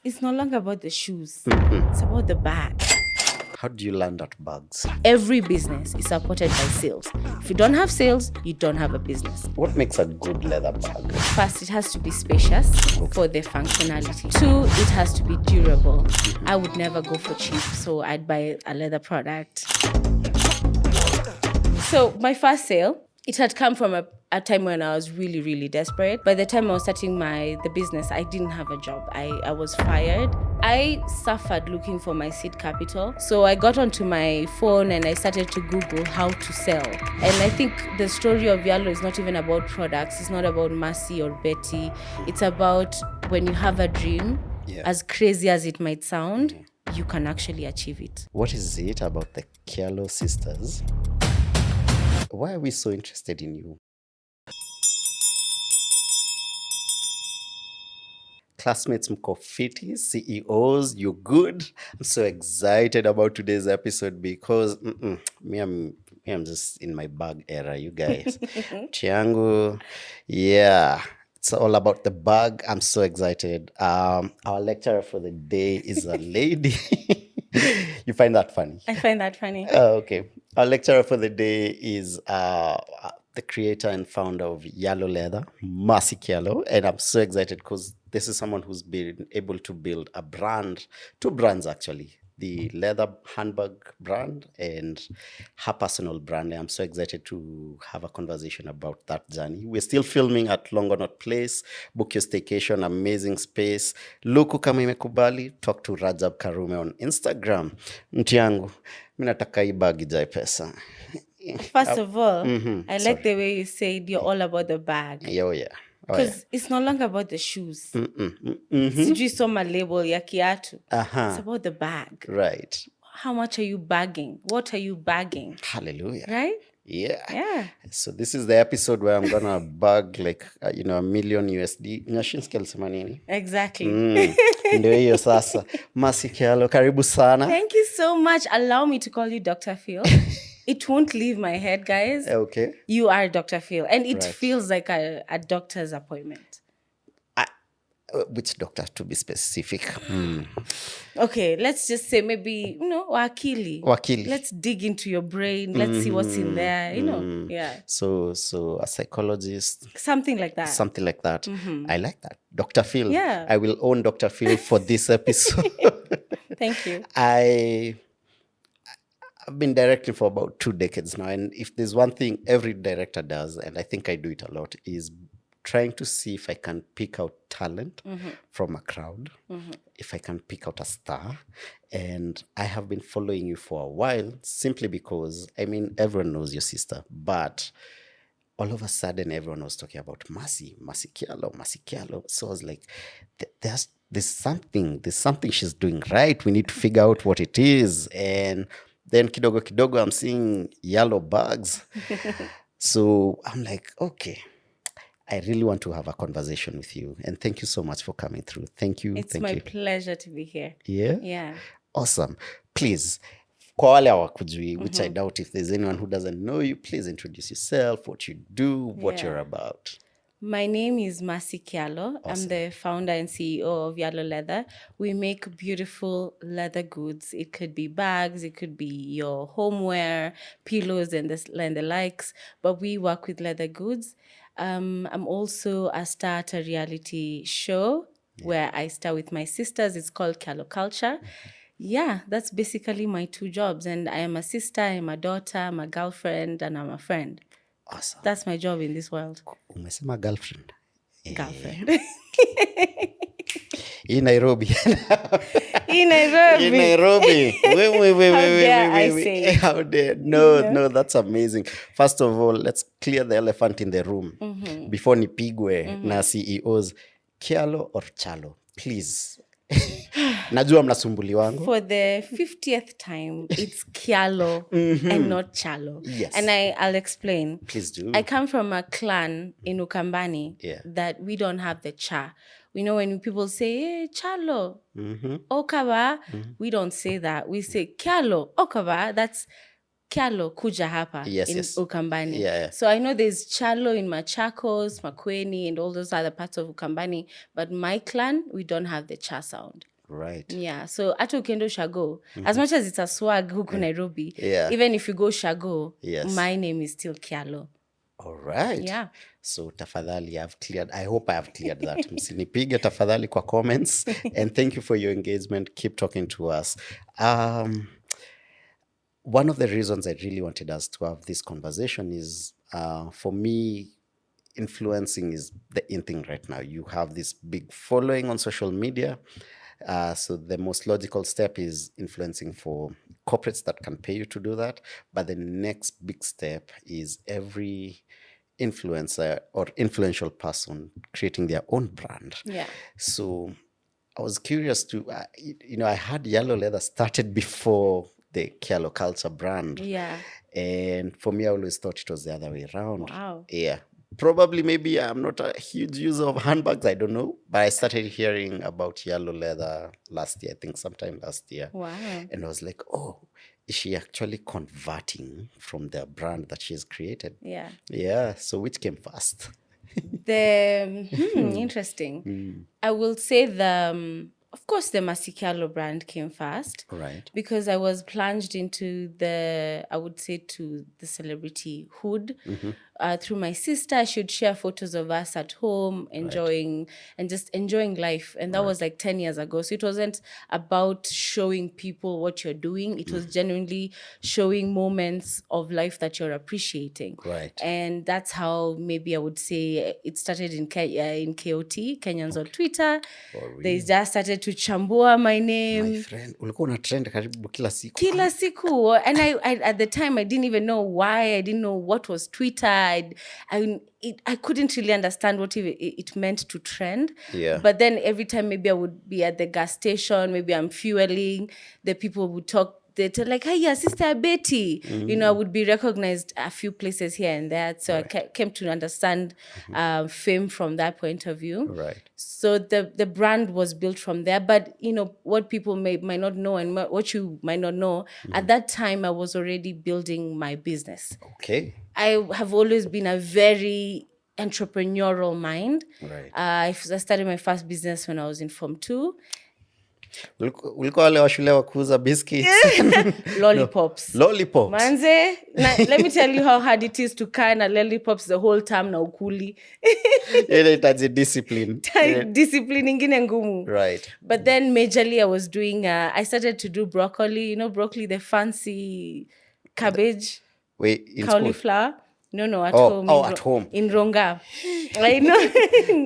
It's no longer about the shoes. It's about the bag. How do you land at bags? Every business is supported by sales. If you don't have sales, you don't have a business. What makes a good leather bag? First, it has to be spacious for the functionality. Two, it has to be durable. I would never go for cheap, so I'd buy a leather product. So my first sale, it had come from a time when I was really, really desperate. By the time I was starting the business, I didn't have a job. I was fired. I suffered looking for my seed capital. So I got onto my phone and I started to Google how to sell. And I think the story of Yallo is not even about products. It's not about Mercy or Betty. It's about when you have a dream, as crazy as it might sound, you can actually achieve it. What is it about the Kyallo sisters? Why are we so interested in you? Classmates mko fiti, CEOs, you good? I'm so excited about today's episode because I'm just in my bag era, you guys. Chiangu, yeah. It's all about the bag. I'm so excited. Our lecturer for the day is a lady. You find that funny? I find that funny. Okay. Our lecturer for the day is the creator and founder of Yallo Leather, Mercy Kyallo. And I'm so excited because this is someone who's been able to build a brand, two brands actually, the leather handbag brand and her personal brand. And I'm so excited to have a conversation about that journey. We're still filming at Longonot Place. Book your staycation, amazing space. Luku kama imekubali, talk to Rajab Karume on Instagram. Mtiangu, minataka hii bag ijae pesa. First of all, I like the way you said you're all about the bag. Yeah. Because it's no longer about the shoes. Sijui soma label ya kiatu. It's about the bag. Right. How much are you bagging? What are you bagging? Hallelujah. Right? Yeah. So this is the episode where I'm gonna bag like $1 million USD. Nyashinski alisema nini? Exactly. Ndio hiyo sasa. Mercy Kyallo, karibu sana. Thank you so much. Allow me to call you Dr. Phil. It won't leave my head, guys. Okay. You are Dr. Phil. And it feels like a doctor's appointment. Which doctor, to be specific? Okay, let's just say maybe, wakili. Let's dig into your brain. Let's see what's in there, Yeah. So a psychologist. Something like that. I like that. Dr. Phil. Yeah. I will own Dr. Phil for this episode. Thank you. I've been directing for about 2 decades now. And if there's one thing every director does, and I think I do it a lot, is trying to see if I can pick out talent from a crowd, if I can pick out a star. And I have been following you for a while simply because, everyone knows your sister, but all of a sudden everyone was talking about Mercy Kyallo. So I was like, there's something she's doing right. We need to figure out what it is. And then kidogo, I'm seeing yellow bags. So I'm like, okay, I really want to have a conversation with you. And thank you so much for coming through. Thank you. It's my pleasure to be here. Yeah? Yeah. Awesome. Please, kwa wale hawakujui, which I doubt if there's anyone who doesn't know you, please introduce yourself, what you do, what you're about. My name is Mercy Kyallo. Awesome. I'm the founder and CEO of Yallo Leather. We make beautiful leather goods. It could be bags, it could be your homeware, pillows, and the likes. But we work with leather goods. I'm also a star at a reality show where I star with my sisters. It's called Kulture. Yeah, that's basically my 2 jobs. And I am a sister, I'm a daughter, I'm a girlfriend, and I'm a friend. Awesome. That's my job in this world. Umesema girlfriend. Girlfriend. In Nairobi. In Nairobi. Wait. How dare? No, that's amazing. First of all, let's clear the elephant in the room. Before nipigwe na CEOs. Kyallo or Chalo? Please. Najua mnasumbuli wangu. For the 50th time, it's Kyallo and not Chalo. Yes. And I'll explain. Please do. I come from a clan in Ukambani that we don't have the cha. We know when people say, hey, Chalo, Okava, we don't say that. We say Kyallo, Okava, that's Kyallo, kuja hapa in Ukambani. Yeah. So I know there's Chalo in Machakos, Makueni, and all those other parts of Ukambani. But my clan, we don't have the cha sound. Right. Yeah, so hata ukienda Ushago, as much as it's a swag huku Nairobi, even if you go Ushago, my name is still Kyallo. All right. Yeah. So tafadhali, I hope I have cleared that. Msinipige tafadhali kwa comments. And thank you for your engagement. Keep talking to us. One of the reasons I really wanted us to have this conversation is, for me, influencing is the in thing right now. You have this big following on social media. So the most logical step is influencing for corporates that can pay you to do that. But the next big step is every influencer or influential person creating their own brand. Yeah. So I was curious to, I had Yellow Leather started before the Kyallo Culture brand. Yeah. And for me, I always thought it was the other way around. Wow. Yeah. Probably, maybe I'm not a huge user of handbags. I don't know. But I started hearing about Yellow Leather last year, I think sometime last year. Wow. And I was like, oh, is she actually converting from the brand that she's created? Yeah. Yeah. So which came first? Interesting. I will say of course, the Kyallo brand came first. Right. Because I was plunged into the celebrity hood. Through my sister. She would share photos of us at home, enjoying life. And that was like 10 years ago. So it wasn't about showing people what you're doing. It was genuinely showing moments of life that you're appreciating. Right. And that's how maybe I would say it started in KOT, Kenyans on Twitter. They just started to chambua my name. My friend, ulikuwa una trend karibu kila siku. Kila siku. And I at the time, I didn't even know why. I didn't know what was Twitter. I couldn't really understand what it meant to trend. Yeah. But then every time maybe I would be at the gas station, maybe I'm fueling, the people would talk. They'd tell like, hey, yeah, Sister Betty. I would be recognized a few places here and there. So I came to understand fame from that point of view. Right. So the brand was built from there. But, what people might not know and what you might not know, at that time, I was already building my business. Okay. I have always been a very entrepreneurial mind. Right. I started my first business when I was in Form 2. Ulikuwa wale wa shule wa kuuza biscuits? Lollipops. No. Lollipops. Manze, let me tell you how hard it is to carry lollipops the whole time na ukuli. Inahitaji discipline. Discipline ingine ngumu. Right. But then majorly I was doing, I started to do broccoli. Broccoli, the fancy cabbage. Wait, in cauliflower. School? No, at home. At home. In Ronga. I know.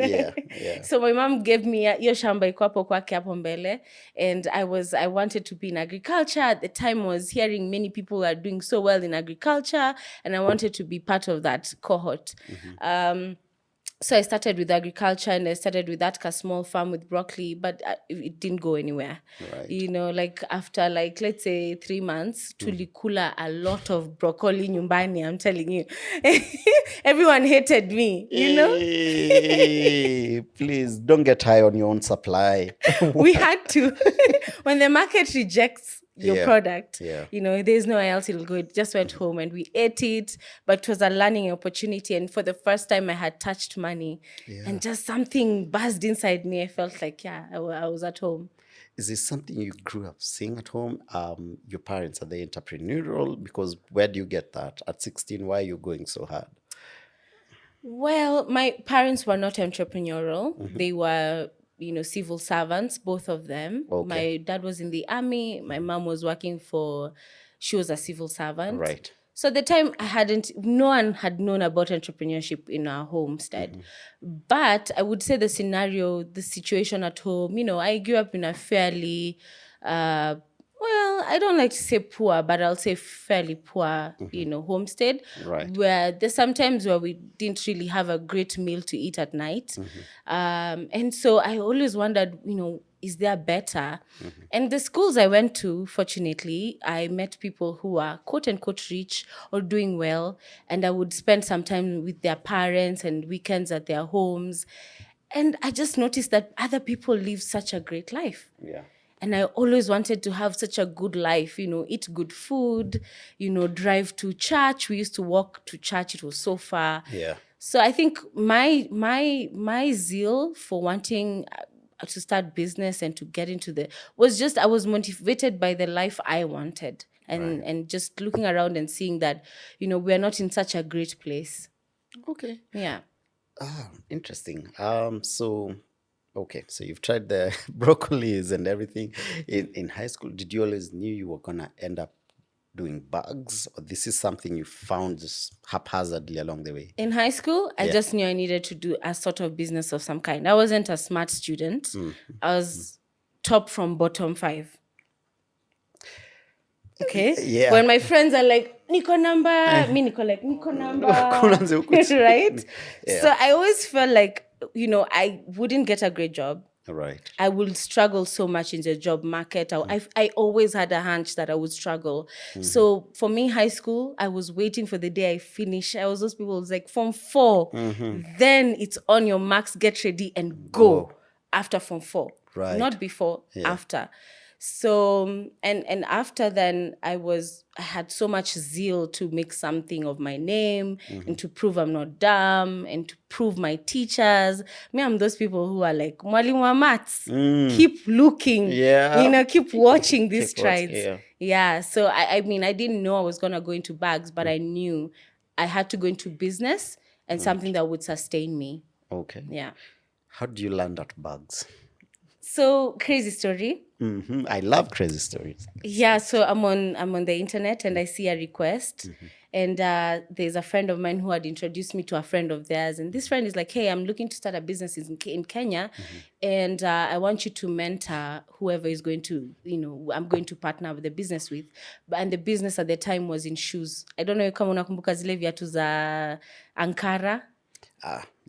Yeah. So my mom gave me hiyo shamba iko hapo kwake hapo mbele, and I wanted to be in agriculture. At the time, I was hearing many people are doing so well in agriculture, and I wanted to be part of that cohort. So I started with agriculture, and I started with that small farm with broccoli, but it didn't go anywhere. Right. After let's say 3 months, tulikula a lot of broccoli nyumbani, I'm telling you. Everyone hated me, Hey, please don't get high on your own supply. We had to. When the market rejects your product, there's nowhere else it'll go. It just went home and we ate it, but it was a learning opportunity. And for the first time I had touched money, and just something buzzed inside me. I felt like, I was at home. Is this something you grew up seeing at home? Your parents, are they entrepreneurial? Because where do you get that? At 16, why are you going so hard? Well, my parents were not entrepreneurial. They were civil servants, both of them. Okay. My dad was in the army. My mom was she was a civil servant. Right. So at the time, no one had known about entrepreneurship in our homestead. But I would say the situation at home, I grew up in a fairly, I don't like to say poor, but I'll say fairly poor, homestead. Right. Where there's sometimes where we didn't really have a great meal to eat at night. And so I always wondered, is there better? And the schools I went to, fortunately, I met people who are quote unquote rich or doing well. And I would spend some time with their parents and weekends at their homes. And I just noticed that other people live such a great life. Yeah. And I always wanted to have such a good life, eat good food, drive to church. We used to walk to church. It was so far. Yeah. So I think my zeal for wanting to start business and to get into I was motivated by the life I wanted, and just looking around and seeing that, we're not in such a great place. Okay. Yeah. Interesting. Okay, so you've tried the broccolis and everything. In high school, did you always knew you were gonna end up doing bags, or this is something you found just haphazardly along the way? In high school, I just knew I needed to do a sort of business of some kind. I wasn't a smart student. I was top from bottom 5. Okay. Yeah. When my friends are like, Niko number, me Niko like, Niko number. Right? Yeah. So I always felt like, I wouldn't get a great job. Right. I would struggle so much in the job market. I always had a hunch that I would struggle. So for me, high school, I was waiting for the day I finish. I was those people who was like, Form 4, then it's on your marks, get ready and go after Form 4. Right. Not before, after. So, and after then, I had so much zeal to make something of my name and to prove I'm not dumb and to prove my teachers. Me, I'm those people who are like, Mwalimu wa maths, keep looking, keep watching these strides. Yeah. So, I mean, I didn't know I was going to go into bags, but I knew I had to go into business and something that would sustain me. Okay. Yeah. How do you land at bags? So, crazy story. I love crazy stories. Yeah, so I'm on the internet and I see a request, and there's a friend of mine who had introduced me to a friend of theirs, and this friend is like, "Hey, I'm looking to start a business in Kenya, and I want you to mentor whoever is going to, I'm going to partner with the business with." And the business at the time was in shoes. I don't know kama unakumbuka zile viatu za Ankara.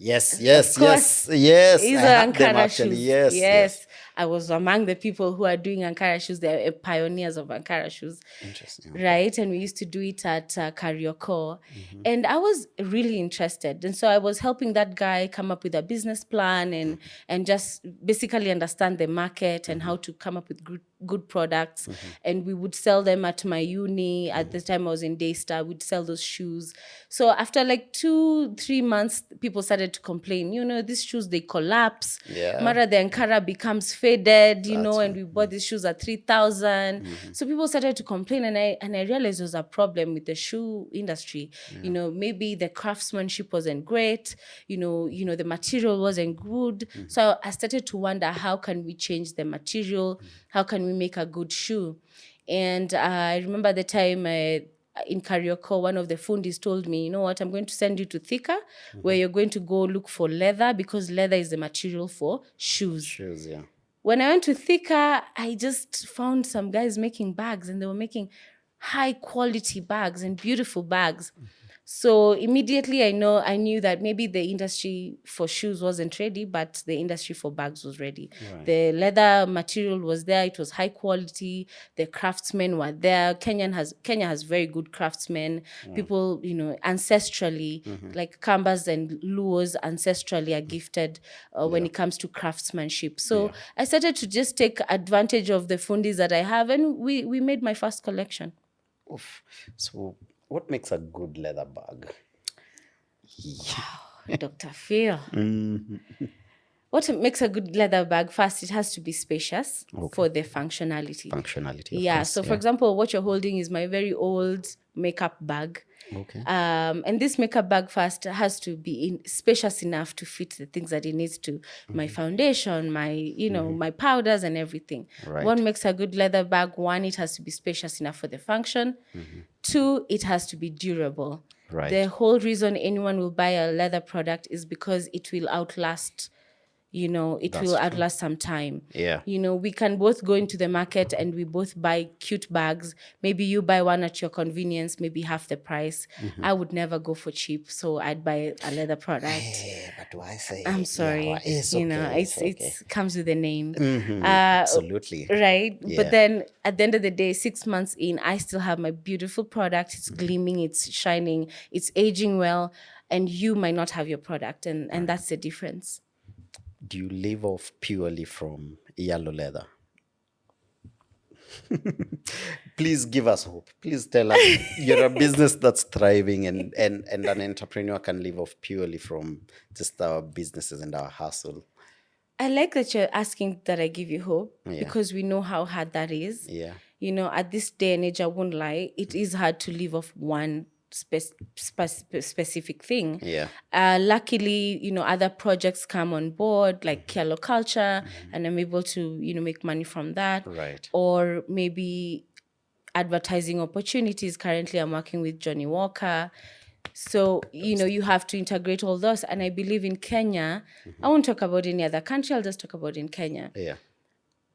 Yes. These are Ankara shoes. Yes. I was among the people who are doing Ankara shoes. They're pioneers of Ankara shoes. Interesting. Right? And we used to do it at Kyallo. And I was really interested. And so I was helping that guy come up with a business plan and just basically understand the market and how to come up with good products. And we would sell them at my uni. At the time I was in Daystar, we'd sell those shoes. So after like 2-3 months, people started to complain, these shoes, they collapse. Yeah. Mara, the Ankara becomes faded, and we bought these shoes at 3,000. So people started to complain, and I realized there was a problem with the shoe industry. Maybe the craftsmanship wasn't great, the material wasn't good. So I started to wonder, how can we change the material? How can we make a good shoe? And I remember the time in Karioko, one of the fundis told me, you know what, I'm going to send you to Thika, where you're going to go look for leather, because leather is the material for shoes. Shoes, yeah. When I went to Thika, I just found some guys making bags, and they were making high quality bags and beautiful bags. So immediately I knew that maybe the industry for shoes wasn't ready, but the industry for bags was ready. Right. The leather material was there. It was high quality. The craftsmen were there. Kenya has very good craftsmen. People, ancestrally, like Kambas and Luos ancestrally are gifted when it comes to craftsmanship. So I started to just take advantage of the fundis that I have, and we made my first collection. Oof. So what makes a good leather bag? Wow, Dr. Phil. What makes a good leather bag? First, it has to be spacious for the functionality. Yeah. So, for example, what you're holding is my very old makeup bag. Okay. And this makeup bag first has to be spacious enough to fit the things that it needs to. My foundation, my, my powders and everything. Right. What makes a good leather bag? 1, it has to be spacious enough for the function. 2, it has to be durable. Right. The whole reason anyone will buy a leather product is because it will outlast will outlast some time. Yeah. We can both go into the market and we both buy cute bags. Maybe you buy one at your convenience, maybe half the price. I would never go for cheap, so I'd buy a leather product. Hey, but why say? I'm sorry. Yeah, it's okay. It comes with a name. Absolutely. Right. Yeah. But then at the end of the day, 6 months in, I still have my beautiful product. It's gleaming, it's shining, it's aging well, and you might not have your product, and that's the difference. Do you live off purely from Yallo leather? Please give us hope. Please tell us you're a business that's thriving and an entrepreneur can live off purely from just our businesses and our hustle. I like that you're asking that I give you hope Yeah. because we know how hard that is. Yeah. You know, at this day and age, I won't lie, it is hard to live off one specific thing. Yeah. Luckily, you know, other projects come on board like Kyallo Culture, and I'm able to, you know, make money from that. Right. Or maybe advertising opportunities. Currently, I'm working with Johnny Walker. So, you know, you have to integrate all those. And I believe in Kenya, I won't talk about any other country, I'll just talk about in Kenya. Yeah.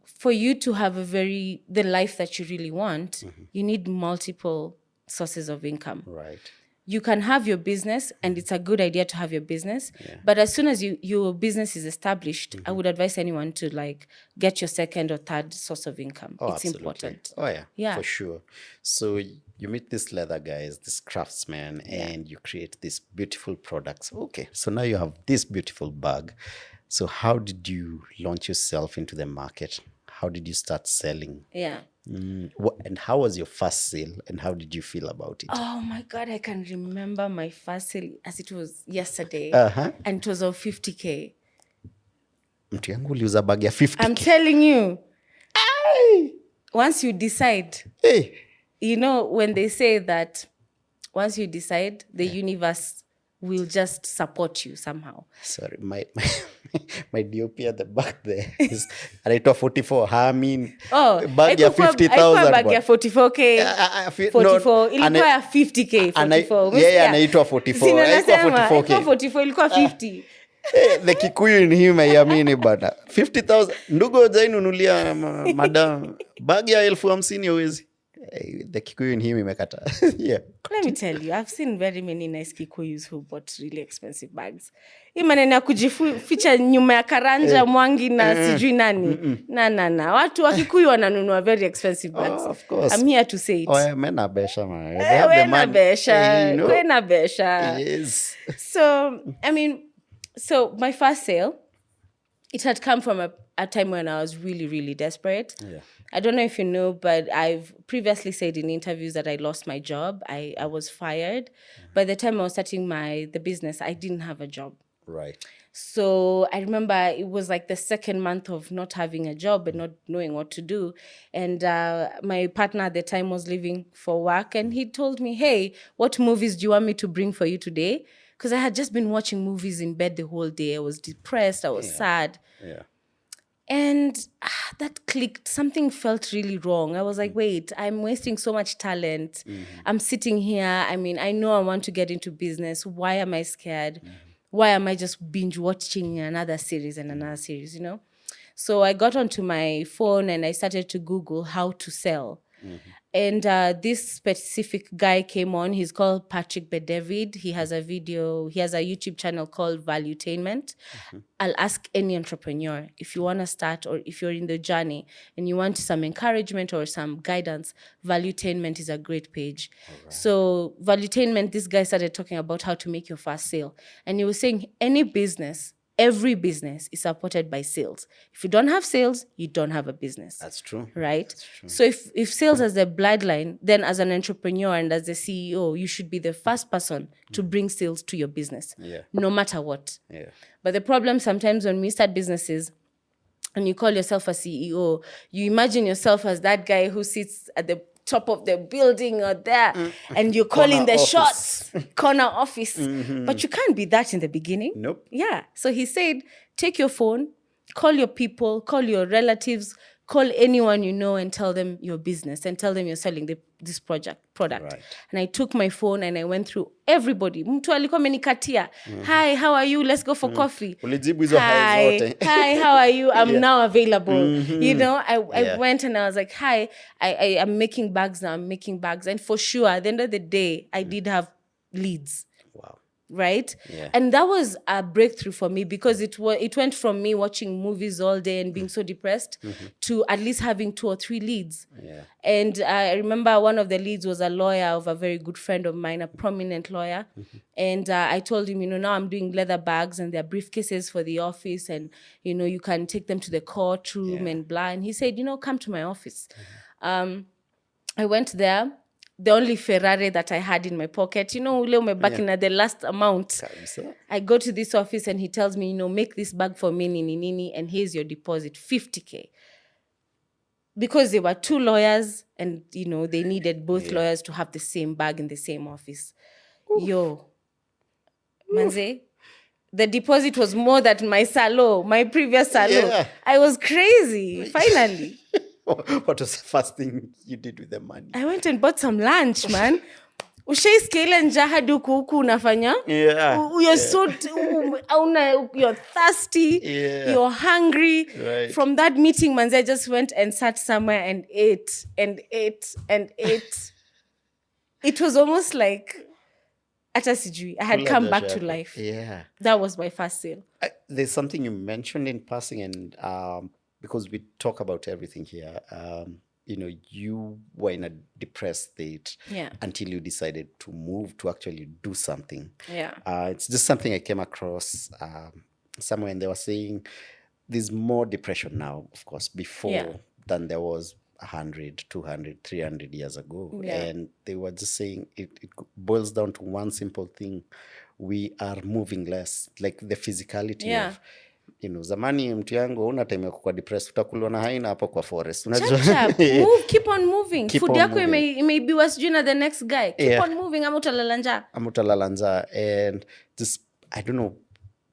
For you to have the life that you really want, you need multiple sources of income. Right. You can have your business, and it's a good idea to have your business. Yeah. But as soon as your business is established, I would advise anyone to like get your second or third source of income. Oh, it's absolutely. important. Oh, yeah. Yeah. For sure. So you meet these leather guys, these craftsmen, and you create these beautiful products. Okay. So now you have this beautiful bag. So how did you launch yourself into the market? How did you start selling? Yeah. And how was your first sale, and how did you feel about it? Oh my God, I can remember my first sale as it was yesterday. And it was of 50K. Mtu yangu uliuza bag ya 50K. I'm telling you. Once you decide, you know, when they say that once you decide, the universe will just support you somehow. Sorry, my DOP at the back there is anaitwa 44. I mean, bag ya 50,000. Bag ya 44K. 44. Ilikuwa ya 50K. 44. Yeah, anaitwa 44. Ilikuwa 44, ilikuwa 50. The Kikuyu in him haiamini bana. 50,000. Ndugu hajainunulia madam bag ya 50,000 hawezi. The Kikuyu in him imekata. Yeah. Let me tell you, I've seen very many nice Kikuyus who bought really expensive bags. Hii maneno ya kujificha nyuma ya karanja Mwangi na sijui nani. Na. Watu wa Kikuyu wananunua very expensive bags. Oh, of course. I'm here to say it. Oh, yeah, mena besha man. Kwena besha. Yes. So my first sale, it had come from a time when I was really, really desperate. Yeah. I don't know if you know, but I've previously said in interviews that I lost my job. I was fired. By the time I was starting the business, I didn't have a job. Right. So I remember it was like the second month of not having a job and not knowing what to do. And my partner at the time was leaving for work, and he told me, hey, what movies do you want me to bring for you today? Because I had just been watching movies in bed the whole day. I was depressed. I was sad. Yeah. And that clicked. Something felt really wrong. I was like, wait, I'm wasting so much talent. I'm sitting here. I mean, I know I want to get into business. Why am I scared? Why am I just binge watching another series and another series, you know? So I got onto my phone and I started to Google how to sell. And this specific guy came on. He's called Patrick Bedevid. He has a YouTube channel called Valuetainment. I'll ask any entrepreneur, if you want to start or if you're in the journey and you want some encouragement or some guidance, Valuetainment is a great page. Right. So Valuetainment, this guy started talking about how to make your first sale. And he was saying every business is supported by sales. If you don't have sales, you don't have a business. That's true. Right? That's true. So if sales is the bloodline, then as an entrepreneur and as a CEO, you should be the first person to bring sales to your business. Yeah. No matter what. Yeah. But the problem sometimes when we start businesses and you call yourself a CEO, you imagine yourself as that guy who sits at the top of the building or there and you're calling the shots, corner office. But you can't be that in the beginning. Nope. Yeah. So he said, take your phone, call your people, call your relatives, call anyone you know and tell them your business and tell them you're selling this product. Right. And I took my phone and I went through everybody. Mtu alikuwa amenikatia. Hi, how are you? Let's go for coffee. Hi, how are you? I'm now available. You know, I went and I was like, hi, I am making bags now. I'm making bags. And for sure, at the end of the day, I did have leads. Wow. Right? Yeah. And that was a breakthrough for me because it went from me watching movies all day and being so depressed to at least having 2 or 3 leads. Yeah. And I remember one of the leads was a lawyer of a very good friend of mine, a prominent lawyer. And I told him, now I'm doing leather bags and they're briefcases for the office and, you can take them to the courtroom and blah. And he said, come to my office. I went there. the only Ferrari that I had in my pocket. Ule umebaki na the last amount. I go to this office and he tells me, make this bag for me, nini, and here's your deposit, 50K. Because they were 2 lawyers and, they needed both lawyers to have the same bag in the same office. Oof. Manze, the deposit was more than my previous salo. Yeah. I was crazy, finally. What was the first thing you did with the money? I went and bought some lunch, man. Ushaisikia ile njaa hadi huku unafanya? Yeah. You're thirsty, you're hungry. Right. From that meeting, manze, I just went and sat somewhere and ate and ate and ate. It was almost like hata sijui. I had come back to life. Yeah. That was my first sale. There's something you mentioned in passing, and because we talk about everything here, you were in a depressed state until you decided to move to actually do something. Yeah. It's just something I came across somewhere, and they were saying there's more depression now, of course, before than there was 100, 200, 300 years ago. Yeah. And they were just saying it boils down to one simple thing. We are moving less, like the physicality of, zamani mtu yangu una time ya kuwa depressed, utakuliwa na haina hapo kwa forest. Unajua? Move, keep on moving. Food yako imeibiwa sijui na the next guy. Keep on moving, ama utalala njaa. And just, I don't know,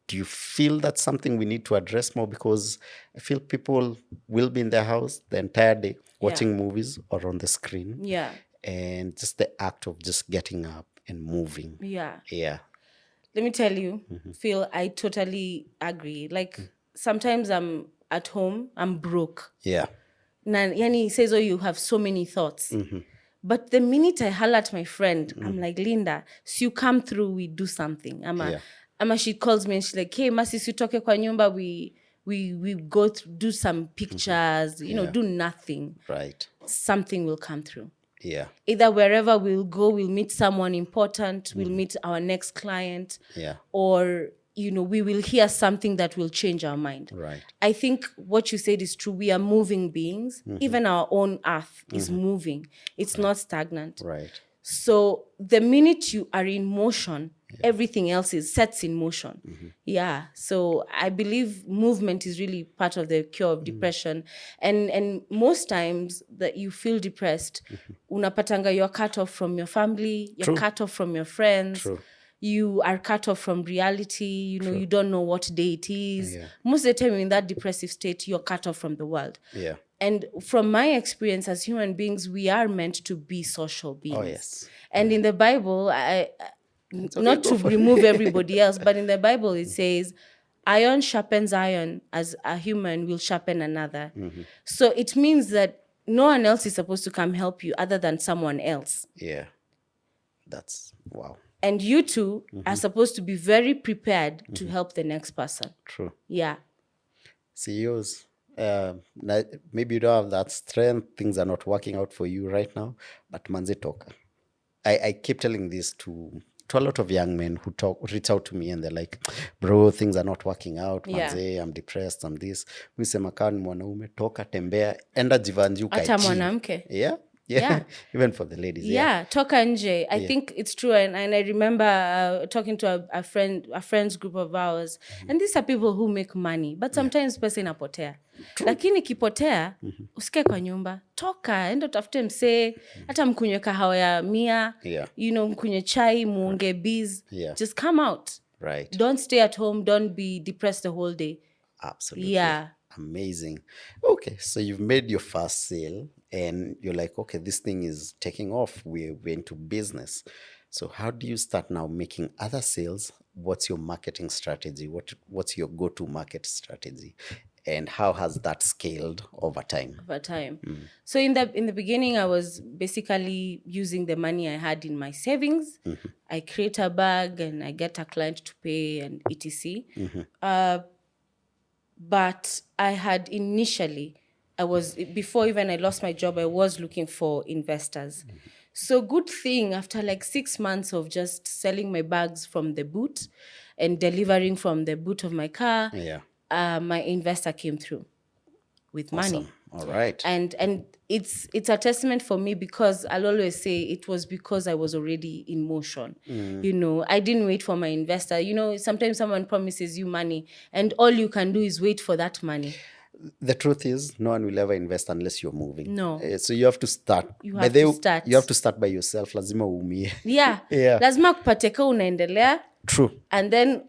do you feel that's something we need to address more? Because I feel people will be in their house the entire day watching movies or on the screen. Yeah. And just the act of just getting up and moving. Yeah. Yeah. Let me tell you, Phil, I totally agree. Like, sometimes I'm at home, I'm broke. Yeah. Yani says, you have so many thoughts. But the minute I holler at my friend, I'm like, Linda, so you come through, we do something. Ama she calls me and she's like, hey, Masi, sitoke kwa nyumba, we go do some pictures, do nothing. Right. Something will come through. Yeah. Either wherever we'll go, we'll meet someone important, we'll meet our next client, or, we will hear something that will change our mind. Right. I think what you said is true. We are moving beings. Even our own earth is moving. It's not stagnant. Right. So the minute you are in motion, everything else sets in motion. Yeah. So I believe movement is really part of the cure of depression. And most times that you feel depressed, unapatanga you're cut off from your family, you're cut off from your friends. True. You are cut off from reality. You don't know what day it is. Yeah. Most of the time in that depressive state, you're cut off from the world. Yeah. And from my experience as human beings, we are meant to be social beings. Oh, yes. And in the Bible, not to remove everybody else, but in the Bible it says, iron sharpens iron as a human will sharpen another. So it means that no one else is supposed to come help you other than someone else. Yeah. That's, wow. And you two are supposed to be very prepared to help the next person. True. Yeah. CEOs, maybe you don't have that strength. Things are not working out for you right now. But manze toka. I keep telling this to a lot of young men who reach out to me and they're like, bro, things are not working out. Manze, I'm depressed, I'm this. Mi sema kaa ni mwanaume, toka, tembea, enda jivanji ukae chini. Hata mwanamke. Yeah. Even for the ladies. Yeah. Toka nje. I think it's true. And I remember talking to a friend's group of ours. And these are people who make money. But sometimes pesa inapotea. Lakini kipotea, usikae kwa nyumba. Toka, enda utafute msee. Hata mkunywe kahawa ya 100. Mkunywe chai, muonge biz. Just come out. Right. Don't stay at home. Don't be depressed the whole day. Absolutely. Yeah. Amazing. Okay, so you've made your first sale and you're like, okay, this thing is taking off. We're into business. So how do you start now making other sales? What's your marketing strategy? What's your go-to market strategy? And how has that scaled over time? So in the beginning, I was basically using the money I had in my savings. I create a bag and I get a client to pay and etc. But I had initially, before even I lost my job, I was looking for investors. So good thing, after like 6 months of just selling my bags from the boot and delivering from the boot of my car, my investor came through with money. All right. And it's a testament for me, because I'll always say it was because I was already in motion. I didn't wait for my investor. Sometimes someone promises you money and all you can do is wait for that money. The truth is, no one will ever invest unless you're moving. No. So you have to start. You have to start. You have to start by yourself. Lazima uumie. Yeah. Lazima kupate ka unaendelea. True. And then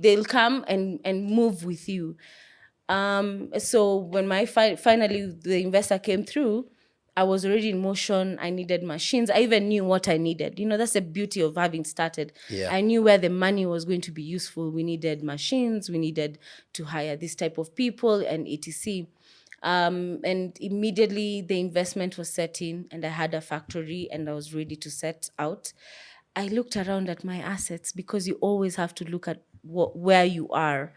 they'll come and move with you. So when finally the investor came through, I was already in motion. I needed machines. I even knew what I needed. That's the beauty of having started. Yeah. I knew where the money was going to be useful. We needed machines. We needed to hire this type of people and etc. And immediately the investment was set in, and I had a factory and I was ready to set out. I looked around at my assets, because you always have to look at where you are.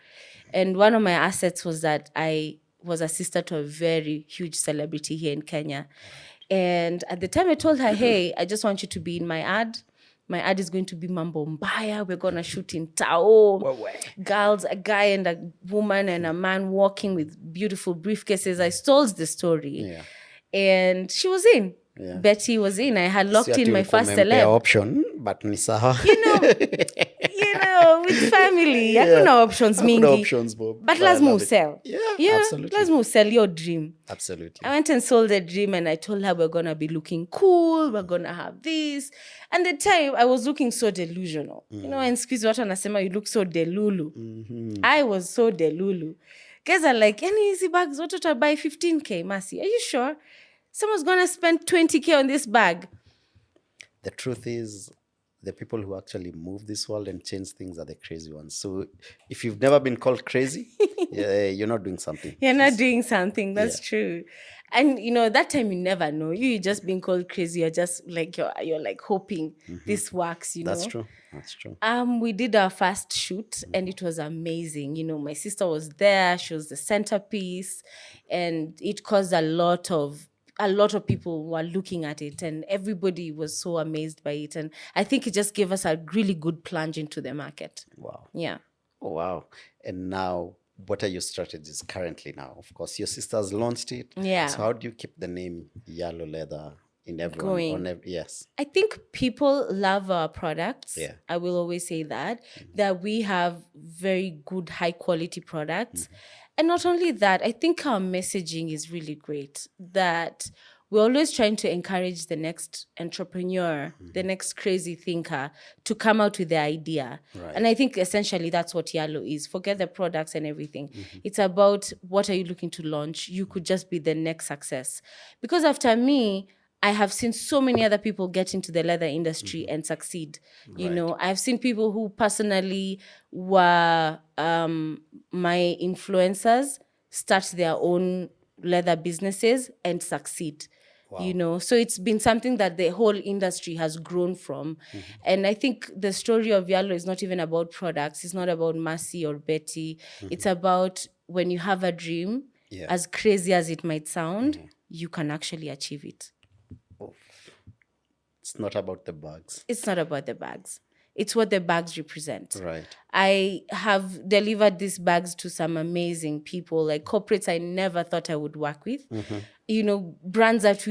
And one of my assets was that I was a sister to a very huge celebrity here in Kenya. And at the time I told her, hey, I just want you to be in my ad. My ad is going to be Mambo Mbaya. We're going to shoot in Tao. Girls, a guy and a woman and a man walking with beautiful briefcases. I told the story. Yeah. And she was in. Yeah. Betty was in. I had locked in my first celeb. Option, but ni sawa. With family, hakuna options mingi. Options, Bob. But lazima usell. Yeah, absolutely. Lazima usell your dream. Absolutely. I went and sold the dream, and I told her we're going to be looking cool, we're going to have this. And the time, I was looking so delusional. And squeeze watu anasema, you look so delulu. I was so delulu. Guys are like, any easy bags, what to buy 15K, Mercy? Are you sure? Someone's going to spend 20K on this bag. The truth is, the people who actually move this world and change things are the crazy ones. So if you've never been called crazy, you're not doing something. You're not doing something. That's true. And, that time you never know. You're just being called crazy. You're just like, you're like hoping this works, That's true. That's true. We did our first shoot and it was amazing. My sister was there. She was the centerpiece. And it caused a lot of people were looking at it, and everybody was so amazed by it. And I think it just gave us a really good plunge into the market. Wow. Yeah. Oh, wow. And now, what are your strategies currently now? Of course, your sister's launched it. Yeah. So how do you keep the name Yallo Leather in everyone? Going. Yes. I think people love our products. Yeah. I will always say that we have very good, high quality products. And not only that, I think our messaging is really great, that we're always trying to encourage the next entrepreneur, the next crazy thinker to come out with the idea. Right. And I think essentially that's what Yallo is. Forget the products and everything. It's about what are you looking to launch? You could just be the next success. Because after me, I have seen so many other people get into the leather industry and succeed. I've seen people who personally were my influencers start their own leather businesses and succeed. Wow. So it's been something that the whole industry has grown from. And I think the story of Yallo is not even about products. It's not about Mercy or Betty. It's about when you have a dream, as crazy as it might sound, you can actually achieve it. It's not about the bags. It's not about the bags. It's what the bags represent. Right. I have delivered these bags to some amazing people, like corporates I never thought I would work with. Brands that,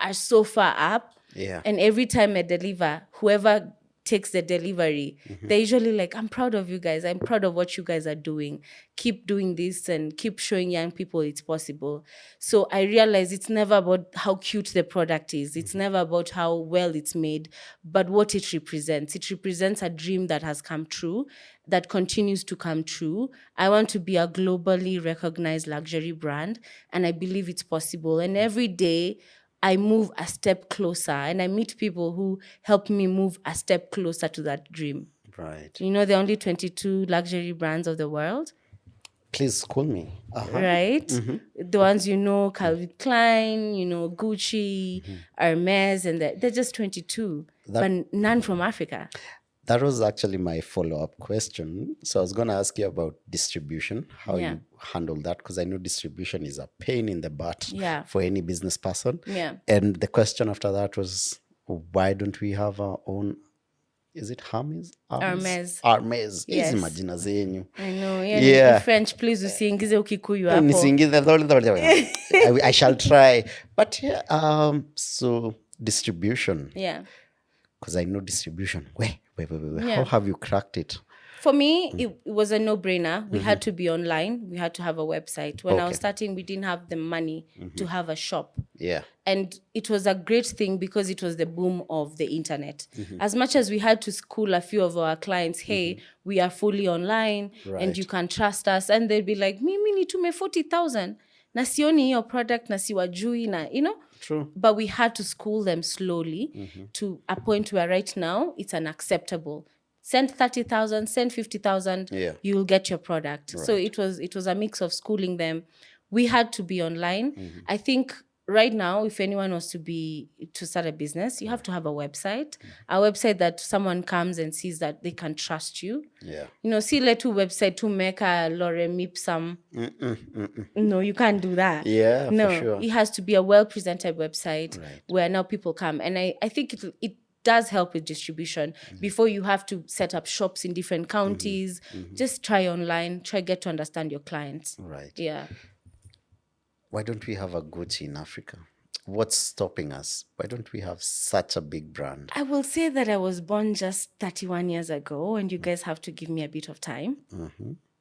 are so far up. Yeah. And every time I deliver, whoever takes the delivery, they're usually like, I'm proud of you guys. I'm proud of what you guys are doing. Keep doing this and keep showing young people it's possible. So I realize it's never about how cute the product is. It's never about how well it's made, but what it represents. It represents a dream that has come true, that continues to come true. I want to be a globally recognized luxury brand, and I believe it's possible. And every day, I move a step closer, and I meet people who help me move a step closer to that dream. Right. There are only 22 luxury brands of the world. Please call me. Right? The ones Calvin Klein, Gucci, Hermes, and they're just 22, but none from Africa. That was actually my follow-up question. So I was going to ask you about distribution, how you handle that, because I know distribution is a pain in the butt for any business person. Yeah. And the question after that was, why don't we have our own Is it Hermes? Hermes. Hermes. Hizi Yes. majina zenyu. I know. Yeah. In French, please usiingize ukikuyu hapo. I shall try. But yeah, so distribution. Yeah. Because I know distribution. Wait. Yeah. How have you cracked it? For me, it was a no-brainer. We had to be online. We had to have a website. When I was starting, we didn't have the money to have a shop. Yeah. And it was a great thing because it was the boom of the internet. As much as we had to school a few of our clients, hey, we are fully online and you can trust us. And they'd be like, mimi nitume 40,000. Na sioni hiyo product, na siwajui, na, you know? True. But we had to school them slowly to a point where right now it's unacceptable. Send 30,000, send 50,000, you'll get your product. Right. So it was a mix of schooling them. We had to be online. I think right now, if anyone wants to start a business, you have to have a website that someone comes and sees that they can trust you. Yeah. You know, see letu website to make a lorem ipsum. No, you can't do that. Yeah, no, for sure. It has to be a well-presented website where now people come. And I think it does help with distribution. Before you have to set up shops in different counties, just try online, get to understand your clients. Right. Yeah. Why don't we have a Gucci in Africa? What's stopping us? Why don't we have such a big brand? I will say that I was born just 31 years ago, and you guys have to give me a bit of time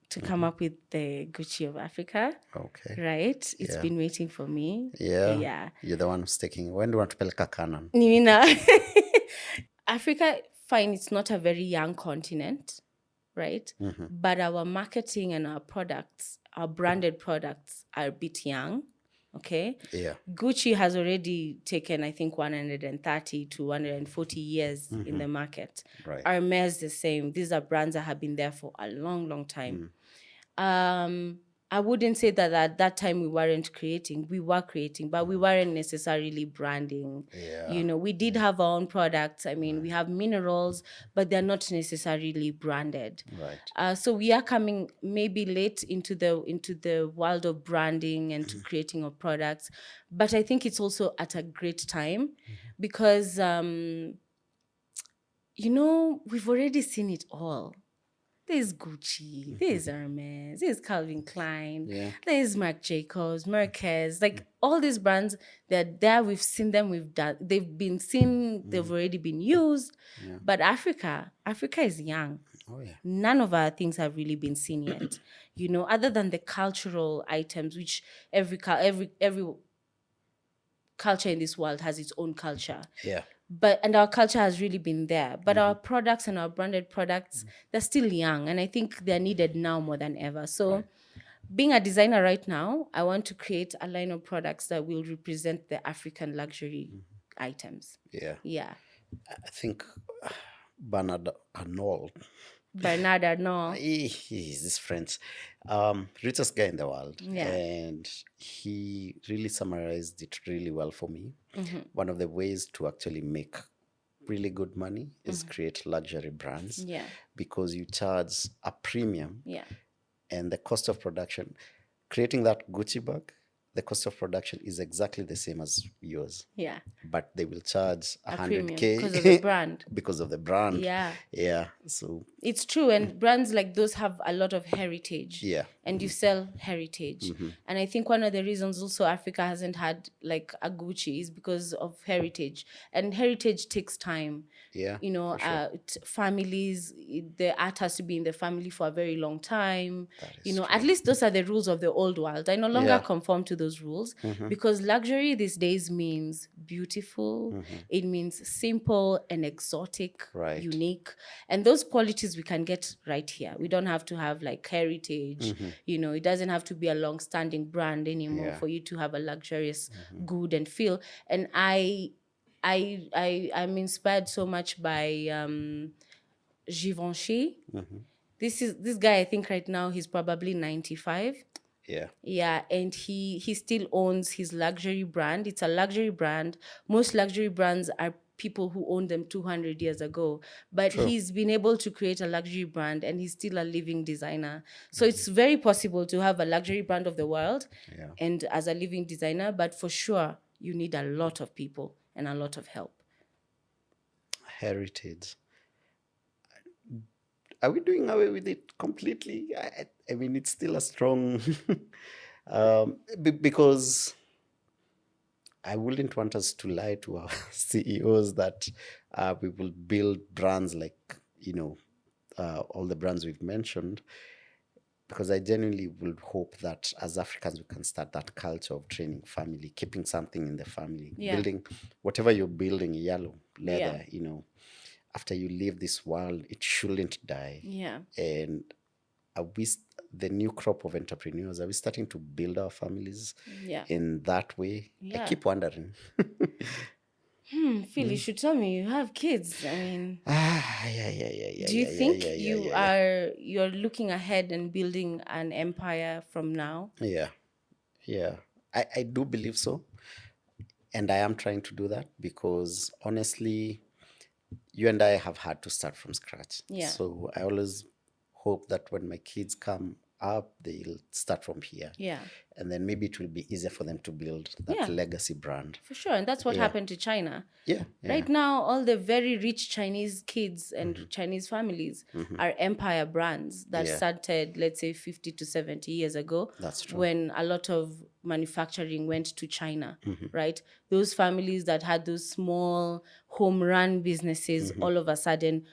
to come up with the Gucci of Africa. Okay. Right? It's been waiting for me. Yeah. You're the one who's taking. When do you want to peleka Canaan? Nimina. Africa, fine, it's not a very young continent, right? But our marketing and our products, our branded products, are a bit young. Okay? Yeah. Gucci has already taken, I think, 130 to 140 years in the market. Right. Hermes the same. These are brands that have been there for a long, long time. I wouldn't say that at that time we weren't creating. We were creating, but we weren't necessarily branding. Yeah. You know, we did have our own products. I mean, we have minerals, but they're not necessarily branded. Right. So we are coming maybe late into the world of branding and to creating of products. But I think it's also at a great time because, you know, we've already seen it all. There's Gucci, there's Hermes, there's Calvin Klein, there's Marc Jacobs, Marquez, like all these brands, they're there, we've seen them, they've been seen, they've already been used. Yeah. But Africa is young. Oh, yeah. None of our things have really been seen yet. You know, other than the cultural items, which every culture in this world has its own culture. Yeah. And our culture has really been there. But our products and our branded products, they're still young. And I think they're needed now more than ever. So being a designer right now, I want to create a line of products that will represent the African luxury items. Yeah. Yeah. I think Bernard Arnault. He's this French. Richest guy in the world. Yeah. And he really summarized it really well for me. One of the ways to actually make really good money is create luxury brands. Yeah. Because you charge a premium. Yeah. And the cost of production, creating that Gucci bag, the cost of production is exactly the same as yours. Yeah. But they will charge 100K because of the brand. Because of the brand. Yeah. Yeah. So it's true. And brands like those have a lot of heritage. Yeah. And you sell heritage. And I think one of the reasons also Africa hasn't had like a Gucci is because of heritage. And heritage takes time. Yeah. You know, families, the art has to be in the family for a very long time. You know, true. At least those are the rules of the old world. I no longer conform to those rules because luxury these days means beautiful. It means simple and exotic, unique. And those qualities we can get right here. We don't have to have like heritage. You know, it doesn't have to be a long-standing brand anymore for you to have a luxurious good and feel. And I'm inspired so much by Givenchy. This guy, I think right now he's probably 95. Yeah. Yeah, and he still owns his luxury brand. It's a luxury brand. Most luxury brands are people who owned them 200 years ago. But he's been able to create a luxury brand and he's still a living designer. So it's very possible to have a luxury brand of the world and as a living designer, but for sure you need a lot of people and a lot of help. Heritage. are we doing away with it completely? I mean, it's still a strong because I wouldn't want us to lie to our CEOs that we will build brands like, all the brands we've mentioned, because I genuinely would hope that as Africans, we can start that culture of training family, keeping something in the family, building whatever you're building, Yallo, leather, after you leave this world, it shouldn't die. Yeah. And are we, the new crop of entrepreneurs, are we starting to build our families in that way? Yeah. I keep wondering. Phil, you should tell me you have kids. I mean, yeah. Do you think you're looking ahead and building an empire from now? Yeah. I do believe so. And I am trying to do that because honestly, you and I have had to start from scratch. Yeah. So I always hope that when my kids come up, they'll start from here. Yeah. And then maybe it will be easier for them to build that legacy brand. For sure. And that's what happened to China. Yeah. Right now, all the very rich Chinese kids and Chinese families are empire brands that started, let's say, 50 to 70 years ago. That's true. When a lot of manufacturing went to China, right? Those families that had those small home run businesses all of a sudden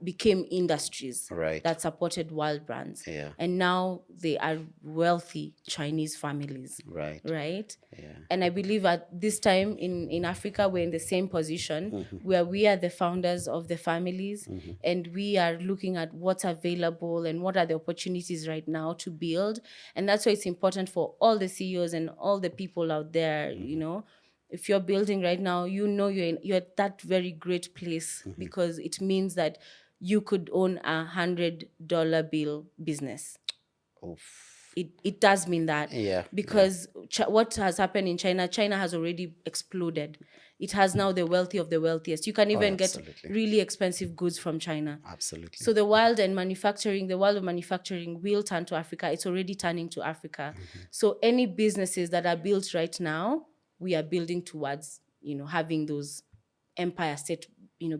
became industries that supported world brands. Yeah. And now they are wealthy Chinese families. Right. Yeah. And I believe at this time in Africa, we're in the same position where we are the founders of the families and we are looking at what's available and what are the opportunities right now to build. And that's why it's important for all the CEOs and all the people out there, if you're building right now, you're at that very great place because it means that you could own $100 bill business. Oof. It does mean that. Yeah. Because what has happened in China has already exploded. It has now the wealthy of the wealthiest. You can even get really expensive goods from China. Absolutely. So the world of manufacturing will turn to Africa. It's already turning to Africa. So any businesses that are built right now, we are building towards, having those empire state,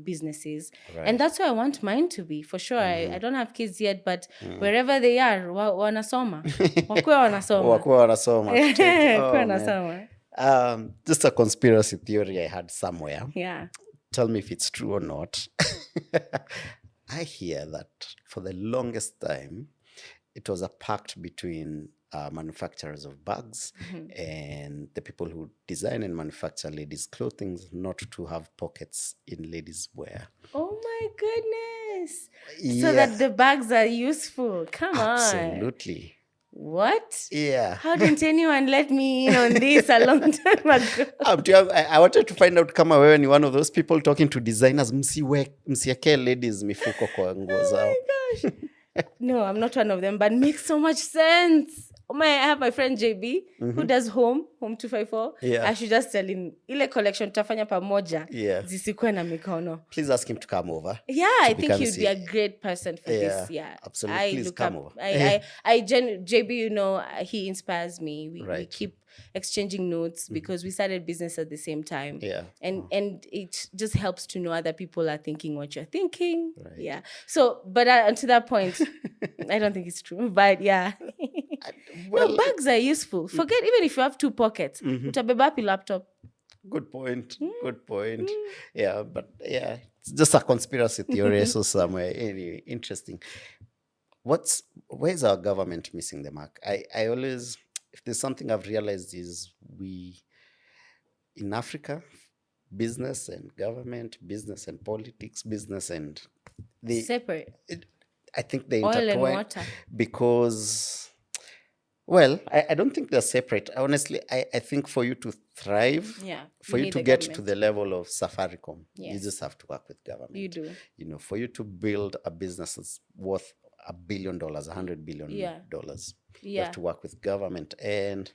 businesses. Right. And that's where I want mine to be, for sure. I don't have kids yet, but wherever they are, wanasoma. Wakuwe wanasoma. Just a conspiracy theory I had somewhere. Yeah. Tell me if it's true or not. I hear that for the longest time, it was a pact between manufacturers of bags and the people who design and manufacture ladies' clothing not to have pockets in ladies' wear. Oh my goodness. So that the bags are useful. Come on. Absolutely. What? Yeah. How didn't anyone let me in on this a long time ago? I wanted to find out kama wewe ni one of those people talking to designers, msiake ladies mifuko kwa nguo zao. Oh my gosh. No, I'm not one of them, but it makes so much sense. I have my friend JB who does Home 254. Yeah. I should just tell him, ile collection tutafanya pamoja, zisikuwe na mikono. Please ask him to come over. Yeah, I think he'd be a great person for this. Yeah, absolutely. Please come over. JB, he inspires me. We keep exchanging notes because we started business at the same time. Yeah. And it just helps to know other people are thinking what you're thinking. Right. Yeah. So, but to that point, I don't think it's true. But yeah. Well, bags are useful. Forget even if you have 2 pockets. Utabeba api laptop. Good point. Good point. Yeah, but it's just a conspiracy theory so somewhere. Anyway, interesting. Where's our government missing the mark? I always, if there's something I've realized is in Africa, business and government, business and politics, business and separate. I think they intertwine. Oil and water. Because, well, I don't think they're separate. Honestly, I think for you to thrive, for you to get to the level of Safaricom, you just have to work with government. You do. For you to build a business that's worth $1 billion, $100 billion, you have to work with government. And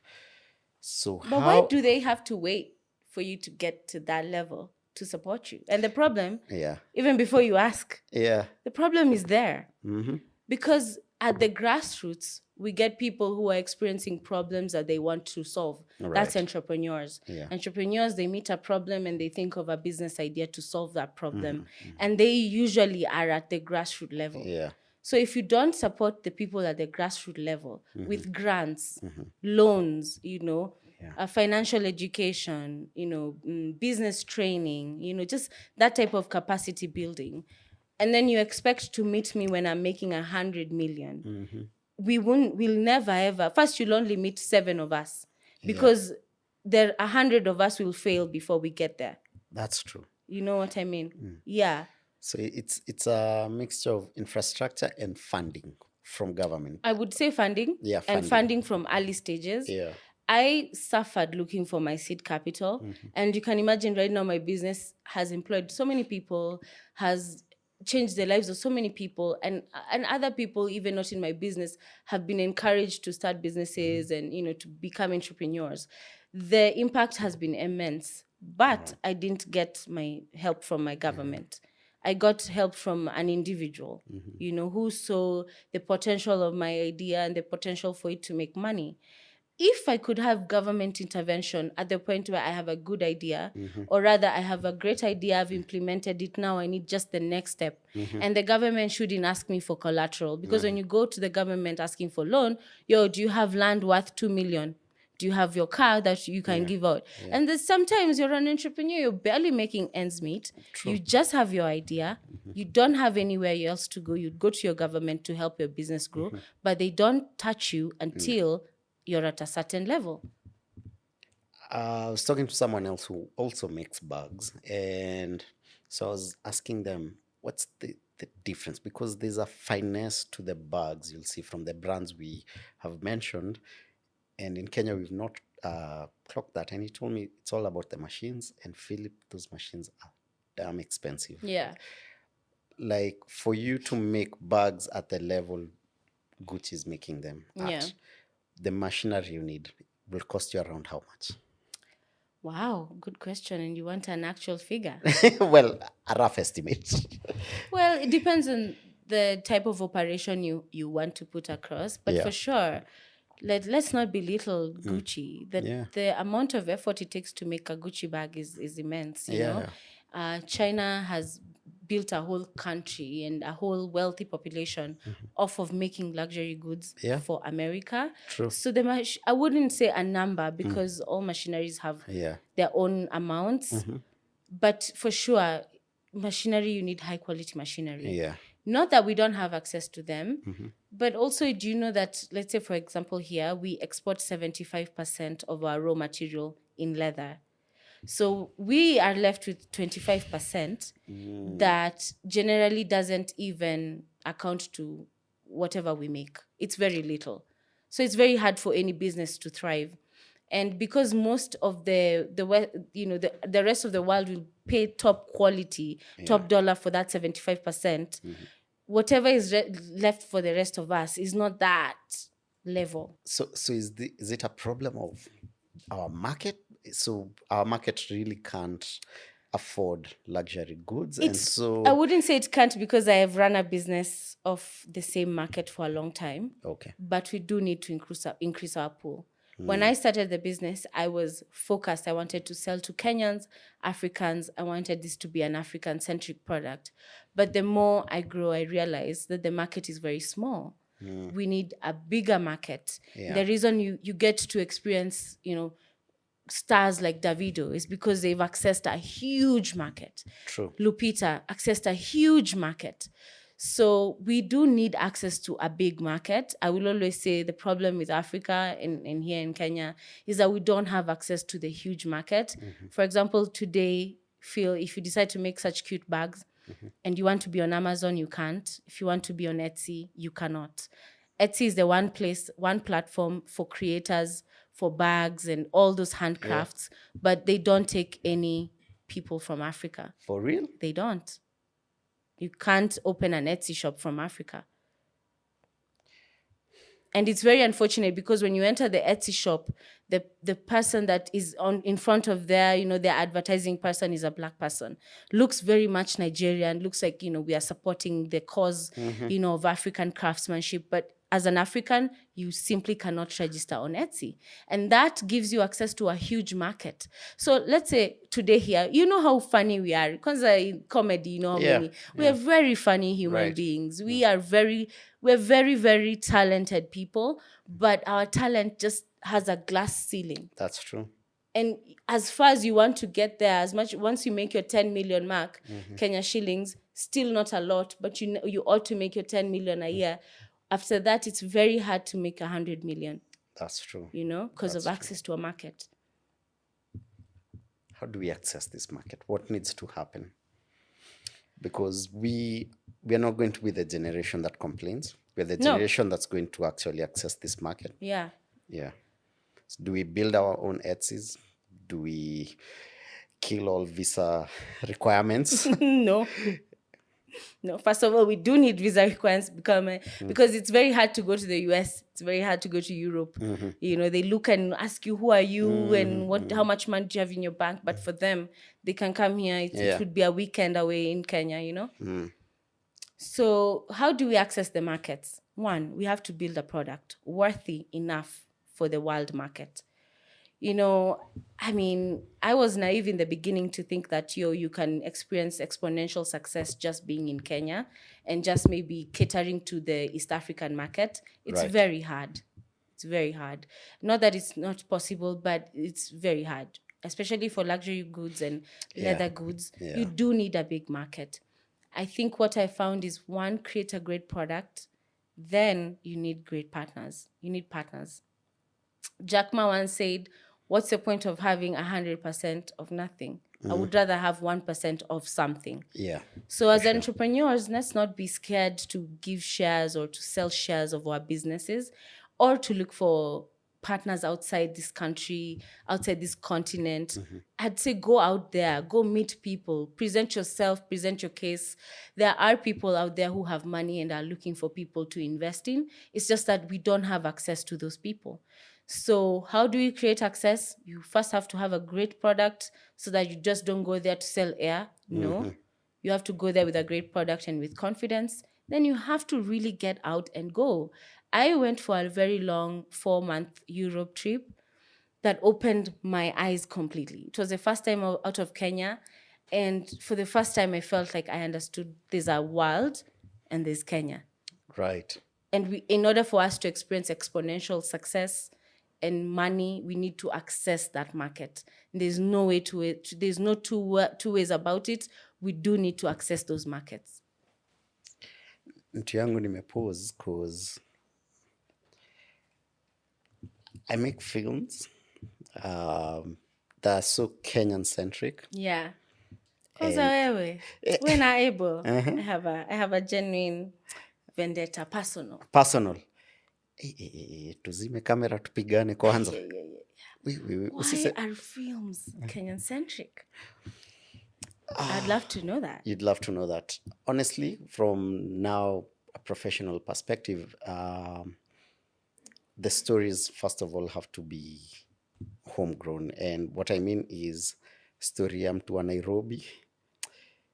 so But why do they have to wait for you to get to that level to support you? And the problem, even before you ask, the problem is there. Because at the grassroots, we get people who are experiencing problems that they want to solve. Right. That's entrepreneurs. Entrepreneurs, they meet a problem and they think of a business idea to solve that problem. And they usually are at the grassroots level. So if you don't support the people at the grassroots level with grants, loans, financial education, business training, just that type of capacity building, and then you expect to meet me when I'm making 100 million, we'll never ever. First, you'll only meet 7 of us because there 100 of us will fail before we get there. That's true. You know what I mean? Yeah. So it's a mixture of infrastructure and funding from government. I would say funding. Yeah, and funding from early stages. Yeah. I suffered looking for my seed capital, and you can imagine right now my business has employed so many people, has changed the lives of so many people, and other people, even not in my business, have been encouraged to start businesses and to become entrepreneurs. The impact has been immense, but I didn't get my help from my government. I got help from an individual, who saw the potential of my idea and the potential for it to make money. If I could have government intervention at the point where I have a good idea, or rather I have a great idea, I've implemented it, now I need just the next step. And the government shouldn't ask me for collateral, because when you go to the government asking for loan, do you have land worth 2 million? Do you have your car that you can give out? And there's sometimes you're an entrepreneur, you're barely making ends meet. True. You just have your idea. You don't have anywhere else to go. You'd go to your government to help your business grow, but they don't touch you until you're at a certain level. I was talking to someone else who also makes bags, and so I was asking them, what's the difference? Because there's a finesse to the bags you'll see from the brands we have mentioned, and in Kenya we've not clocked that. And he told me it's all about the machines, and Philip, those machines are damn expensive. Yeah. Like for you to make bags at the level Gucci is making them at, the machinery you need will cost you around how much? Wow, good question. And you want an actual figure? Well, a rough estimate. Well, it depends on the type of operation you want to put across. But for sure, let's not belittle Gucci. The amount of effort it takes to make a Gucci bag is immense. You know? China has built a whole country and a whole wealthy population off of making luxury goods for America. True. So I wouldn't say a number, because all machineries have their own amounts. But for sure, machinery, you need high quality machinery. Yeah. Not that we don't have access to them, but also, do you know that, let's say, for example, here, we export 75% of our raw material in leather. So we are left with 25% that generally doesn't even account to whatever we make. It's very little. So it's very hard for any business to thrive. And because most of the rest of the world will pay top quality, top dollar for that 75%, whatever is left for the rest of us is not that level. So is it a problem of our market? So our market really can't afford luxury goods, and so I wouldn't say it can't, because I have run a business of the same market for a long time. Okay. But we do need to increase our pool. When I started the business, I was focused. I wanted to sell to Kenyans, Africans. I wanted this to be an African-centric product. But the more I grow, I realize that the market is very small. We need a bigger market. Yeah. The reason you get to experience, stars like Davido is because they've accessed a huge market. True. Lupita accessed a huge market. So we do need access to a big market. I will always say the problem with Africa and here in Kenya is that we don't have access to the huge market. For example, today, Phil, if you decide to make such cute bags and you want to be on Amazon, you can't. If you want to be on Etsy, you cannot. Etsy is the one platform for creators, for bags and all those handcrafts, but they don't take any people from Africa. For real? They don't. You can't open an Etsy shop from Africa. And it's very unfortunate, because when you enter the Etsy shop, the person that is in front of their advertising person is a black person. Looks very much Nigerian, looks like, we are supporting the cause, of African craftsmanship. But as an African, you simply cannot register on Etsy. And that gives you access to a huge market. So let's say today here, you know how funny we are. Because in comedy, you know how many. We are very funny human beings. We're very, very talented people. But our talent just has a glass ceiling. That's true. And as far as you want to get there, as much once you make your 10 million mark, Kenya shillings, still not a lot, but you ought to make your 10 million a year. After that, it's very hard to make 100 million. That's true. You know, because of access to a market. How do we access this market? What needs to happen? Because we are not going to be the generation that complains. We're the generation that's going to actually access this market. Yeah. Yeah. So do we build our own Etsys? Do we kill all visa requirements? No. First of all, we do need visa requirements because it's very hard to go to the US. It's very hard to go to Europe. You know, they look and ask you, who are you and how much money do you have in your bank? But for them, they can come here. It could be a weekend away in Kenya, you know? So how do we access the markets? One, we have to build a product worthy enough for the world market. You know, I mean, I was naive in the beginning to think that, you can experience exponential success just being in Kenya and just maybe catering to the East African market. It's very hard. It's very hard. Not that it's not possible, but it's very hard, especially for luxury goods and leather goods. You do need a big market. I think what I found is, one, create a great product. Then you need great partners. You need partners. Jack Ma once said, what's the point of having 100% of nothing? I would rather have 1% of something. Yeah. So as entrepreneurs, let's not be scared to give shares or to sell shares of our businesses, or to look for partners outside this country, outside this continent. I'd say go out there, go meet people, present yourself, present your case. There are people out there who have money and are looking for people to invest in. It's just that we don't have access to those people. So how do you create access? You first have to have a great product so that you just don't go there to sell air. No, you have to go there with a great product and with confidence. Then you have to really get out and go. I went for a very long 4-month Europe trip that opened my eyes completely. It was the first time out of Kenya. And for the first time, I felt like I understood there's a world and there's Kenya. Right. And in order for us to experience exponential success and money, we need to access that market. There's no way to it. There's no two ways about it. We do need to access those markets. Nti yangu nimepause because I make films that are so Kenyan centric. Yeah. Because we're not able. I have a genuine vendetta, personal. Tuzime kamera tupigane kwanza. Why are films Kenyan centric? I'd love to know that. You'd love to know that. Honestly, from now a professional perspective, the stories, first of all, have to be homegrown. And what I mean is, story ya mtu wa Nairobi,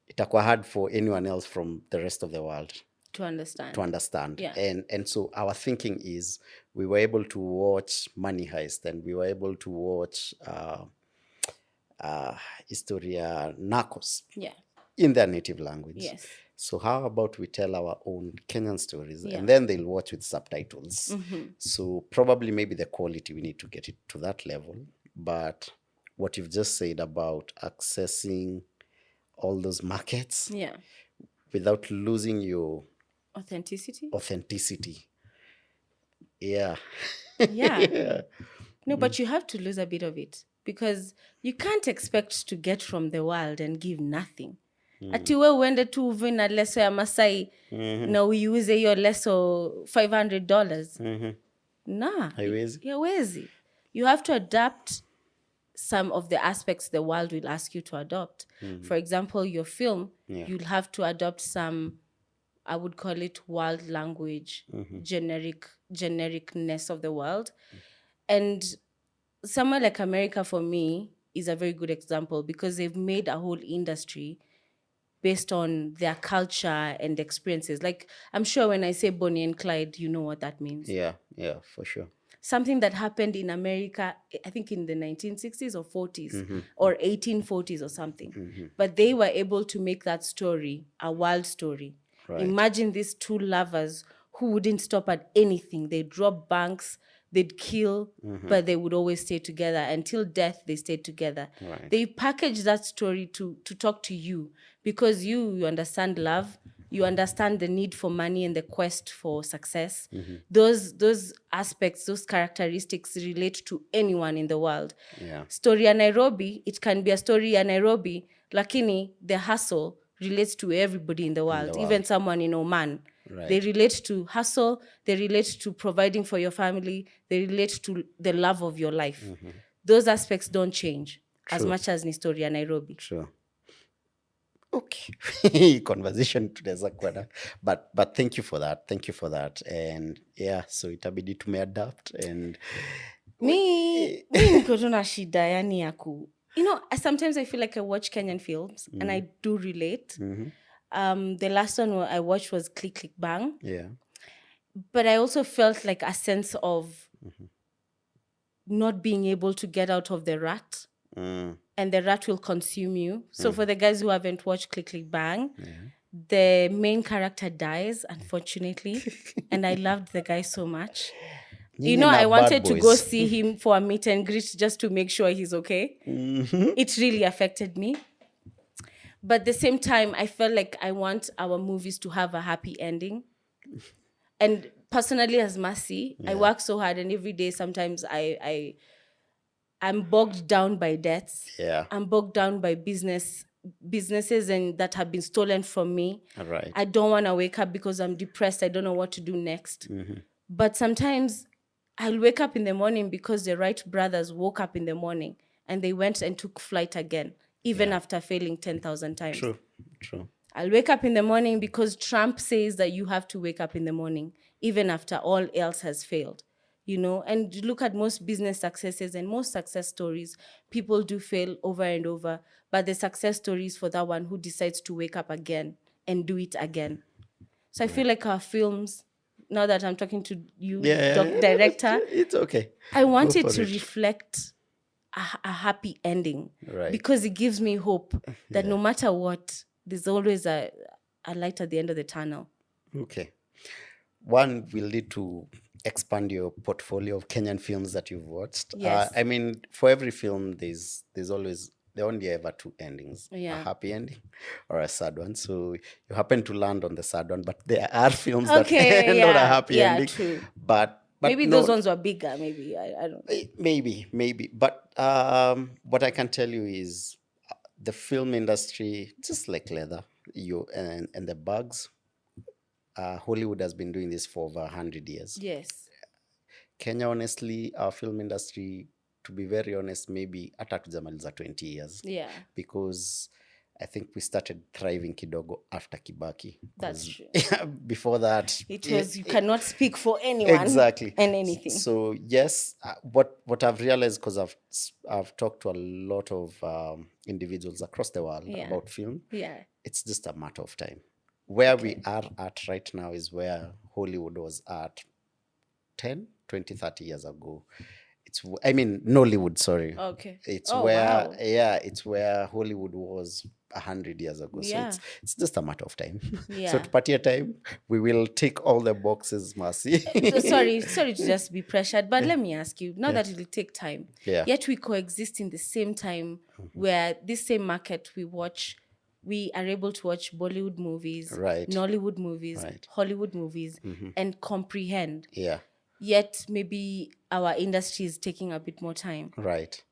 itakuwa hard for anyone else from the rest of the world to understand. Yeah. And so our thinking is, we were able to watch Money Heist, and we were able to watch Historia Narcos in their native language. Yes. So how about we tell our own Kenyan stories, and then they'll watch with subtitles. So probably maybe the quality, we need to get it to that level. But what you've just said about accessing all those markets without losing your authenticity. Yeah. No, but you have to lose a bit of it, because you can't expect to get from the world and give nothing. Ati we uende tu uve na leso ya Masai na uiuze hiyo leso $500. Nah. Haiwezi. You have to adapt some of the aspects the world will ask you to adopt. For example, your film, you'll have to adopt some, I would call it world language, genericness of the world. And somewhere like America, for me, is a very good example, because they've made a whole industry based on their culture and experiences. Like, I'm sure when I say Bonnie and Clyde, you know what that means. Yeah, for sure. Something that happened in America, I think in the 1960s or 40s or 1840s or something. But they were able to make that story a world story. Right. Imagine these two lovers who wouldn't stop at anything. They'd rob banks, they'd kill, but they would always stay together. Until death, they stayed together. Right. They packaged that story to talk to you because you understand love, you understand the need for money and the quest for success. Those aspects, those characteristics relate to anyone in the world. Yeah. Story ya Nairobi, it can be a story ya Nairobi, lakini the hustle relates to everybody in the world, even someone in Oman. Right. They relate to hustle, they relate to providing for your family, they relate to the love of your life. Those aspects don't change as much as ni story ya Nairobi. True. Okay. Conversation tunaweza kuwa na, but thank you for that, and yeah, so itabidi tumeadapt and mi niko tu na shida yani ya ku, you know, sometimes I feel like I watch Kenyan films and I do relate. The last one I watched was Click Click Bang. Yeah. But I also felt like a sense of not being able to get out of the rut. And the rat will consume you. So for the guys who haven't watched Click Click Bang, the main character dies, unfortunately. And I loved the guy so much. You know, I wanted to go see him for a meet and greet just to make sure he's okay. It really affected me. But at the same time, I felt like I want our movies to have a happy ending. And personally, as Mercy, I work so hard, and every day sometimes I'm bogged down by debts. Yeah. I'm bogged down by businesses and that have been stolen from me. Right. I don't want to wake up because I'm depressed. I don't know what to do next. But sometimes I'll wake up in the morning because the Wright brothers woke up in the morning and they went and took flight again, even after failing 10,000 times. True. I'll wake up in the morning because Trump says that you have to wake up in the morning, even after all else has failed. You know, and look at most business successes and most success stories, people do fail over and over, but the success story is for that one who decides to wake up again and do it again. So I feel like our films, now that I'm talking to you, director, it's okay. I want it to reflect a happy ending, right? Because it gives me hope that no matter what, there's always a light at the end of the tunnel. Okay. One, will need to expand your portfolio of Kenyan films that you've watched. Yes. I mean, for every film, there's always, there only ever two endings, a happy ending or a sad one. So you happen to land on the sad one, but there are films that end on a happy ending. True. But maybe those ones were bigger, maybe. I don't know. Maybe. But what I can tell you is the film industry, just like leather, and the bags, Hollywood has been doing this for over 100 years. Yes. Kenya, honestly, our film industry, to be very honest, maybe hata tujamaliza 20 years. Yeah. Because I think we started thriving kidogo after Kibaki. That's true. Before that, it was, you cannot speak for anyone. Exactly. And anything. So yes, what I've realized, because I've talked to a lot of individuals across the world about film. Yeah. It's just a matter of time. Where we are at right now is where Hollywood was at 10, 20, 30 years ago. Nollywood, sorry. Okay. It's it's where Hollywood was 100 years ago. Yeah. So it's just a matter of time. Yeah. So to party time, we will tick all the boxes, Mercy. sorry to just be pressured, but let me ask you, now that it will take time, yet we coexist in the same time where this same market we are able to watch Bollywood movies, Nollywood movies, Hollywood movies, and comprehend. Yeah. Yet maybe our industry is taking a bit more time. Right.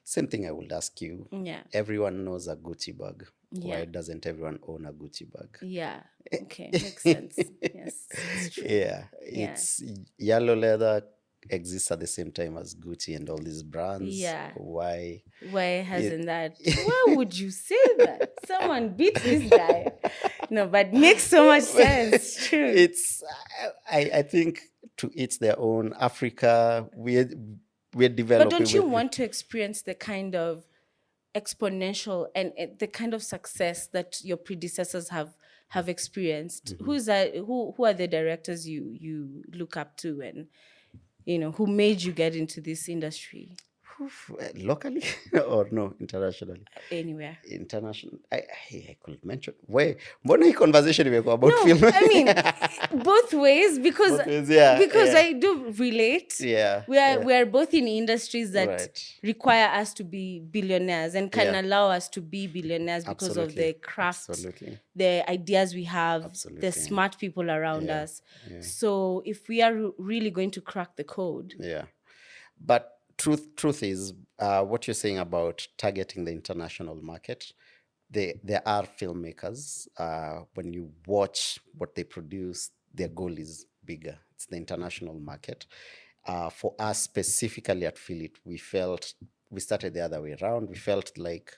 Same thing I would ask you. Yeah. Everyone knows a Gucci bag. Yeah. Why doesn't everyone own a Gucci bag? Yeah. Okay. Makes sense. Yes. It's true. Yeah. It's Yallo leather exists at the same time as Gucci and all these brands. Yeah. Why hasn't that? Why would you say that? Someone beat this guy. No, but makes so much sense. True. It's I think to each their own. Africa, we're developing. But don't you want to experience the kind of exponential and the kind of success that your predecessors have experienced? Mm-hmm. Who are the directors you look up to, and who made you get into this industry? Locally or no, internationally? Anywhere. International. I could mention. Wait, mbona hii conversation imekuwa about No, film? I mean both ways, because Both ways, yeah, because yeah. I do relate. Yeah, We are both in industries that Right. require us to be billionaires and can Yeah. allow us to be billionaires because of Absolutely. the craft, Absolutely. the ideas we have, Absolutely. the smart people around Yeah, us. yeah. So if we are really going to crack the code, Yeah. But truth is, what you're saying about targeting the international market, there are filmmakers. When you watch what they produce, their goal is bigger. It's the international market. For us specifically at Feel It, we started the other way around. We felt like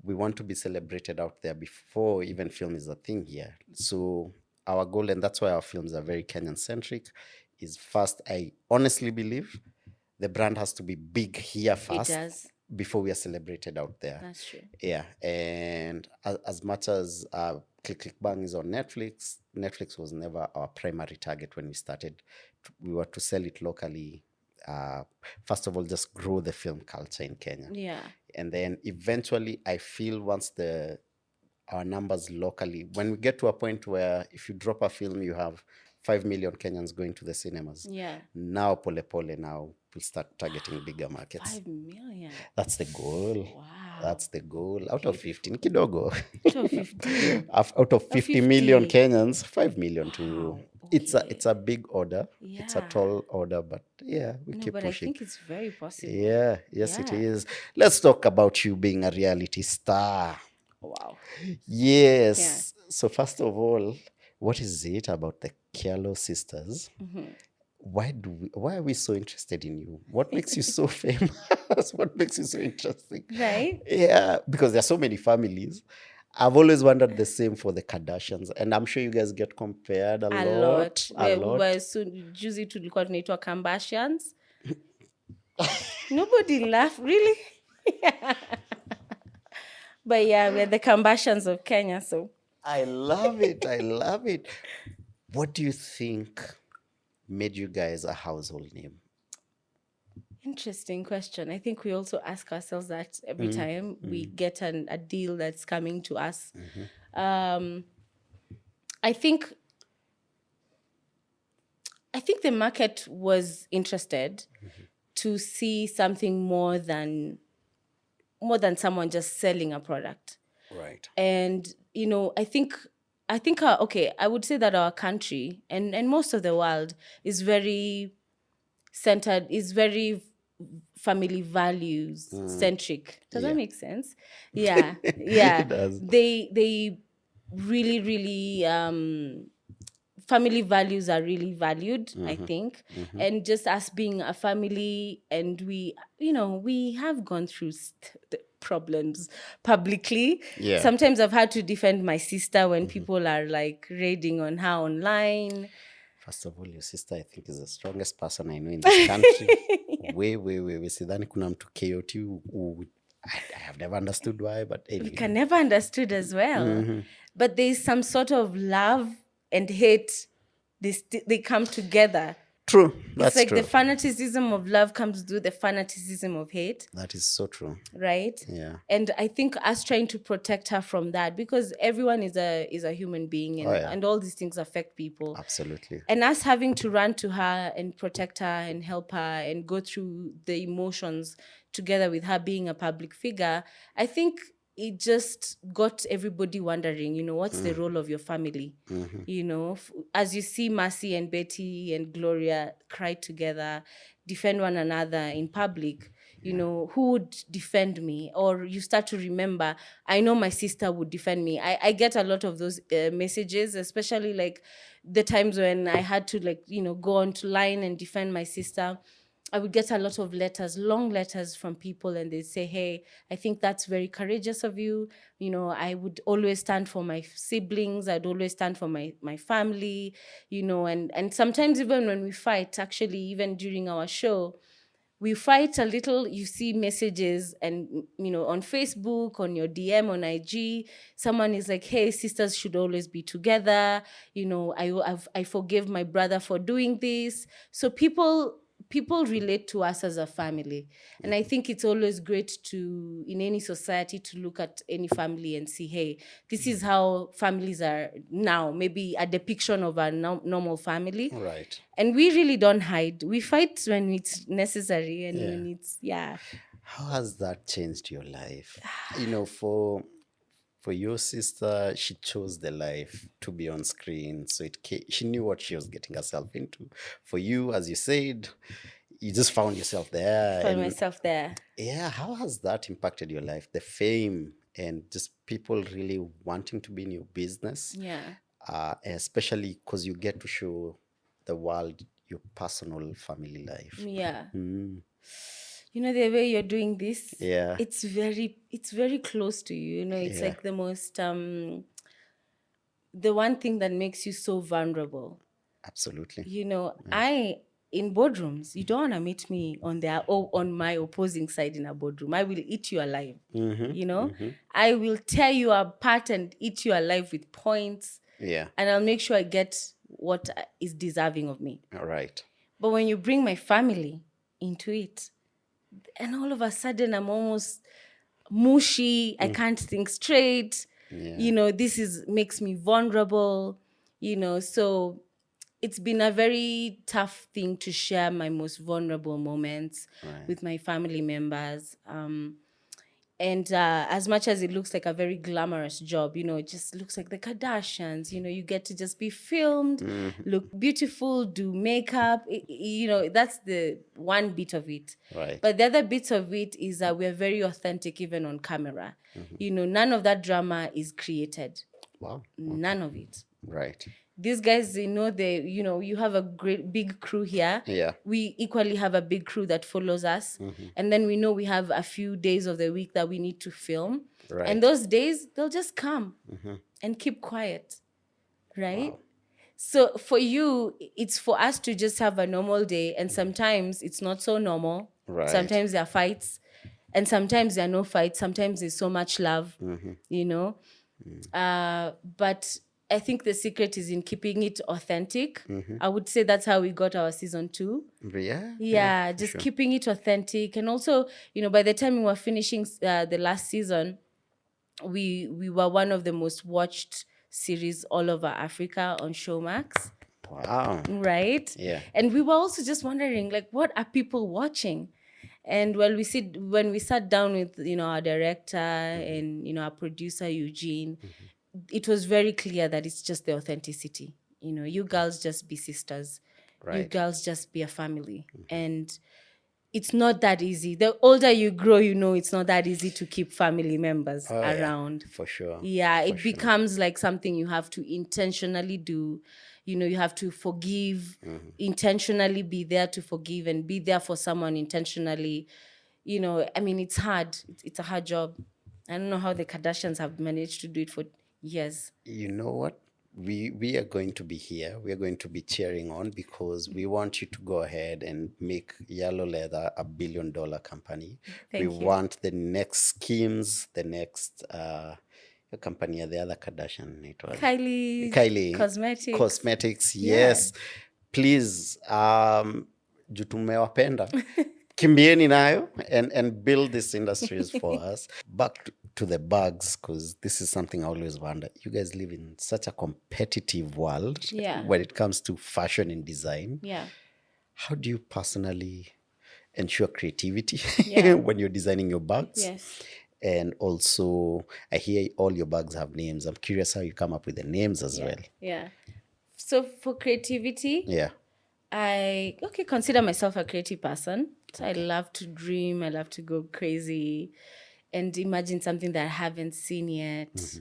we want to be celebrated out there before even film is a thing here. So our goal, and that's why our films are very Kenyan centric, is first, I honestly believe the brand has to be big here it first does. before we are celebrated out there. That's true. Yeah. And as much as Click Click Bang is on Netflix, Netflix was never our primary target when we started. We were to sell it locally. First of all, just grow the film culture in Kenya. Yeah. And then eventually, I feel once our numbers locally, when we get to a point where if you drop a film, you have 5 million Kenyans going to the cinemas. Yeah. Now, pole pole, now we'll start targeting bigger markets. 5 million. That's the goal. Wow. That's the goal. Out of 15, kidogo. Out of 15. Out of 50 million 50. Kenyans, 5 million to. Wow, It's a big order. It's a Yeah. tall order, but yeah, we No, keep but pushing. I think it's very possible. Yeah, yes, it Yeah. is. Let's talk about you being a reality star. Wow. Yes. So first of all, what is it about the Kyallo sisters? Why are we so interested in you? What makes you so famous? What makes you so interesting? Right? Yeah, because there are so many families. I've always wondered the same for the Kardashians, and I'm sure you guys get compared a lot. Juzi tulikuwa tunaitwa Kardashians. Nobody laughed, really? But yeah, we're the Kardashians of Kenya, so. I love it. I love it. What do you think made you guys a household name? Interesting question. I think we also ask ourselves that every time we get a deal that's coming to us. I think the market was interested to see something more than someone just selling a product. Right. And I think I would say that our country and most of the world is very centered, is very family values centric. Does that make sense? Yeah. Yeah. It does. They really family values are really valued, I think. And just us being a family, and we have gone through problems publicly. Yeah. Sometimes I've had to defend my sister when people are like raiding on her online. First of all, your sister, I think, is the strongest person I know in this country. Way. Sidhani kuna mtu KOT I have never understood why, but anyway. We can never understood as well. But there's some sort of love and hate. They come together. True. That's it's like true. the fanaticism of love comes through the fanaticism of hate. That is so true. Right? Yeah. And I think us trying to protect her from that, because everyone is a human being, and, and all these things affect people. Absolutely. And us having to run to her and protect her and help her and go through the emotions together with her being a public figure, I think it just got everybody wondering, what's the role of your family? As you see Mercy and Betty and Gloria cry together, defend one another in public, who would defend me? Or you start to remember, I know my sister would defend me. I get a lot of those messages, especially like the times when I had to go on to line and defend my sister. I would get a lot of letters, long letters from people, and they'd say, hey, I think that's very courageous of you. I would always stand for my siblings. I'd always stand for my family, and sometimes even when we fight, actually, even during our show, We fight a little. You see messages and, on Facebook, on your DM, on IG, someone is like, hey, sisters should always be together. I forgave my brother for doing this. So people relate to us as a family. And I think it's always great to, in any society, to look at any family and see, hey, this is how families are now, maybe a depiction of a normal family. Right. And we really don't hide. We fight when it's necessary and when it's, How has that changed your life? For your sister, she chose the life to be on screen, so she knew what she was getting herself into. For you, as you said, you just found yourself there. Found myself there. Yeah, how has that impacted your life? The fame and just people really wanting to be in your business. Yeah. Especially because you get to show the world your personal family life. Yeah. The way you're doing this, Yeah. it's very close to you. It's like the most the one thing that makes you so vulnerable. Absolutely. In boardrooms, you don't want to meet me on my opposing side in a boardroom. I will eat you alive. I will tear you apart and eat you alive with points. Yeah. And I'll make sure I get what is deserving of me. All right. But when you bring my family into it, and all of a sudden I'm almost mushy, I can't think straight. Yeah. This makes me vulnerable. So it's been a very tough thing to share my most vulnerable moments with my family members. And as much as it looks like a very glamorous job, it just looks like the Kardashians. You get to just be filmed, look beautiful, do makeup. That's the one bit of it. Right. But the other bit of it is that we're very authentic even on camera. None of that drama is created. Wow. None of it. Right. These guys, you have a great big crew here. Yeah. We equally have a big crew that follows us. And then we know we have a few days of the week that we need to film. Right. And those days, they'll just come and keep quiet. Right? Wow. So for you, it's for us to just have a normal day. And sometimes it's not so normal. Right. Sometimes there are fights. And sometimes there are no fights. Sometimes there's so much love, But I think the secret is in keeping it authentic. I would say that's how we got our season 2. Yeah. Just keeping it authentic. And also, by the time we were finishing the last season, we were one of the most watched series all over Africa on Showmax. Wow. Right? Yeah. And we were also just wondering, what are people watching? And when we sat down with, our director and, our producer, Eugene, it was very clear that it's just the authenticity. You girls just be sisters. Right. You girls just be a family. And it's not that easy. The older you grow, it's not that easy to keep family members around. Yeah, for sure. Yeah, it becomes like something you have to intentionally do. You have to forgive, intentionally be there to forgive and be there for someone intentionally. It's hard. It's a hard job. I don't know how the Kardashians have managed to do it for years. You know what? We are going to be here. We are going to be cheering on because we want you to go ahead and make Yallo Leather a $1 billion company. Thank you. Want the next schemes, the next company, the other Kardashian network. Kylie. Cosmetics, yes. Please, juu tumewapenda. Kimbieni nayo and build these industries for us. Back to the bags, because this is something I always wonder. You guys live in such a competitive world when it comes to fashion and design. Yeah. How do you personally ensure creativity when you're designing your bags? Yes. And also, I hear all your bags have names. I'm curious how you come up with the names as well. Yeah. So for creativity, I consider myself a creative person. So I love to dream. I love to go crazy and imagine something that I haven't seen yet.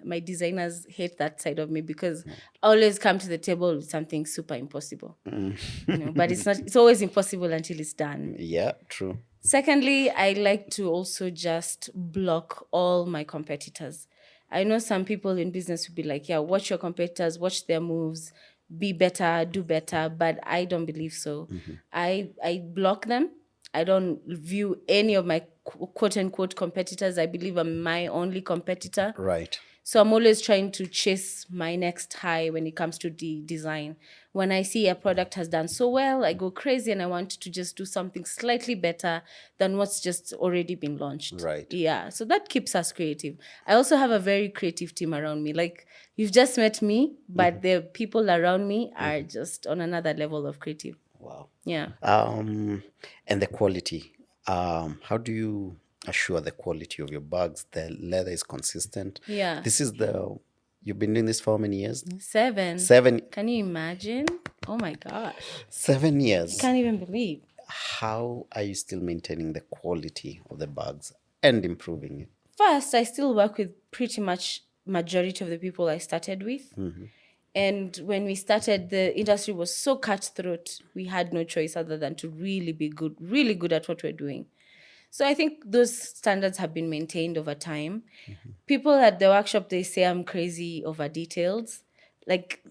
My designers hate that side of me because I always come to the table with something super impossible. But it's not. It's always impossible until it's done. Yeah, true. Secondly, I like to also just block all my competitors. I know some people in business would be like, watch your competitors, watch their moves, be better, do better. But I don't believe so. I block them. I don't view any of my quote unquote competitors. I believe I'm my only competitor. Right. So I'm always trying to chase my next high when it comes to design. When I see a product has done so well, I go crazy and I want to just do something slightly better than what's just already been launched. Right. Yeah. So that keeps us creative. I also have a very creative team around me. Like you've just met me, but the people around me are just on another level of creative. Wow. Yeah. And the quality. How do you assure the quality of your bags? The leather is consistent. Yeah. You've been doing this for how many years now? 7. 7. Can you imagine? Oh my gosh. 7 I years. can't even believe. How are you still maintaining the quality of the bags and improving it? First, I still work with pretty much majority of the people I started with. And when we started, the industry was so cutthroat, we had no choice other than to really be good, really good at what we're doing. So I think those standards have been maintained over time. People at the workshop, they say I'm crazy over details. Like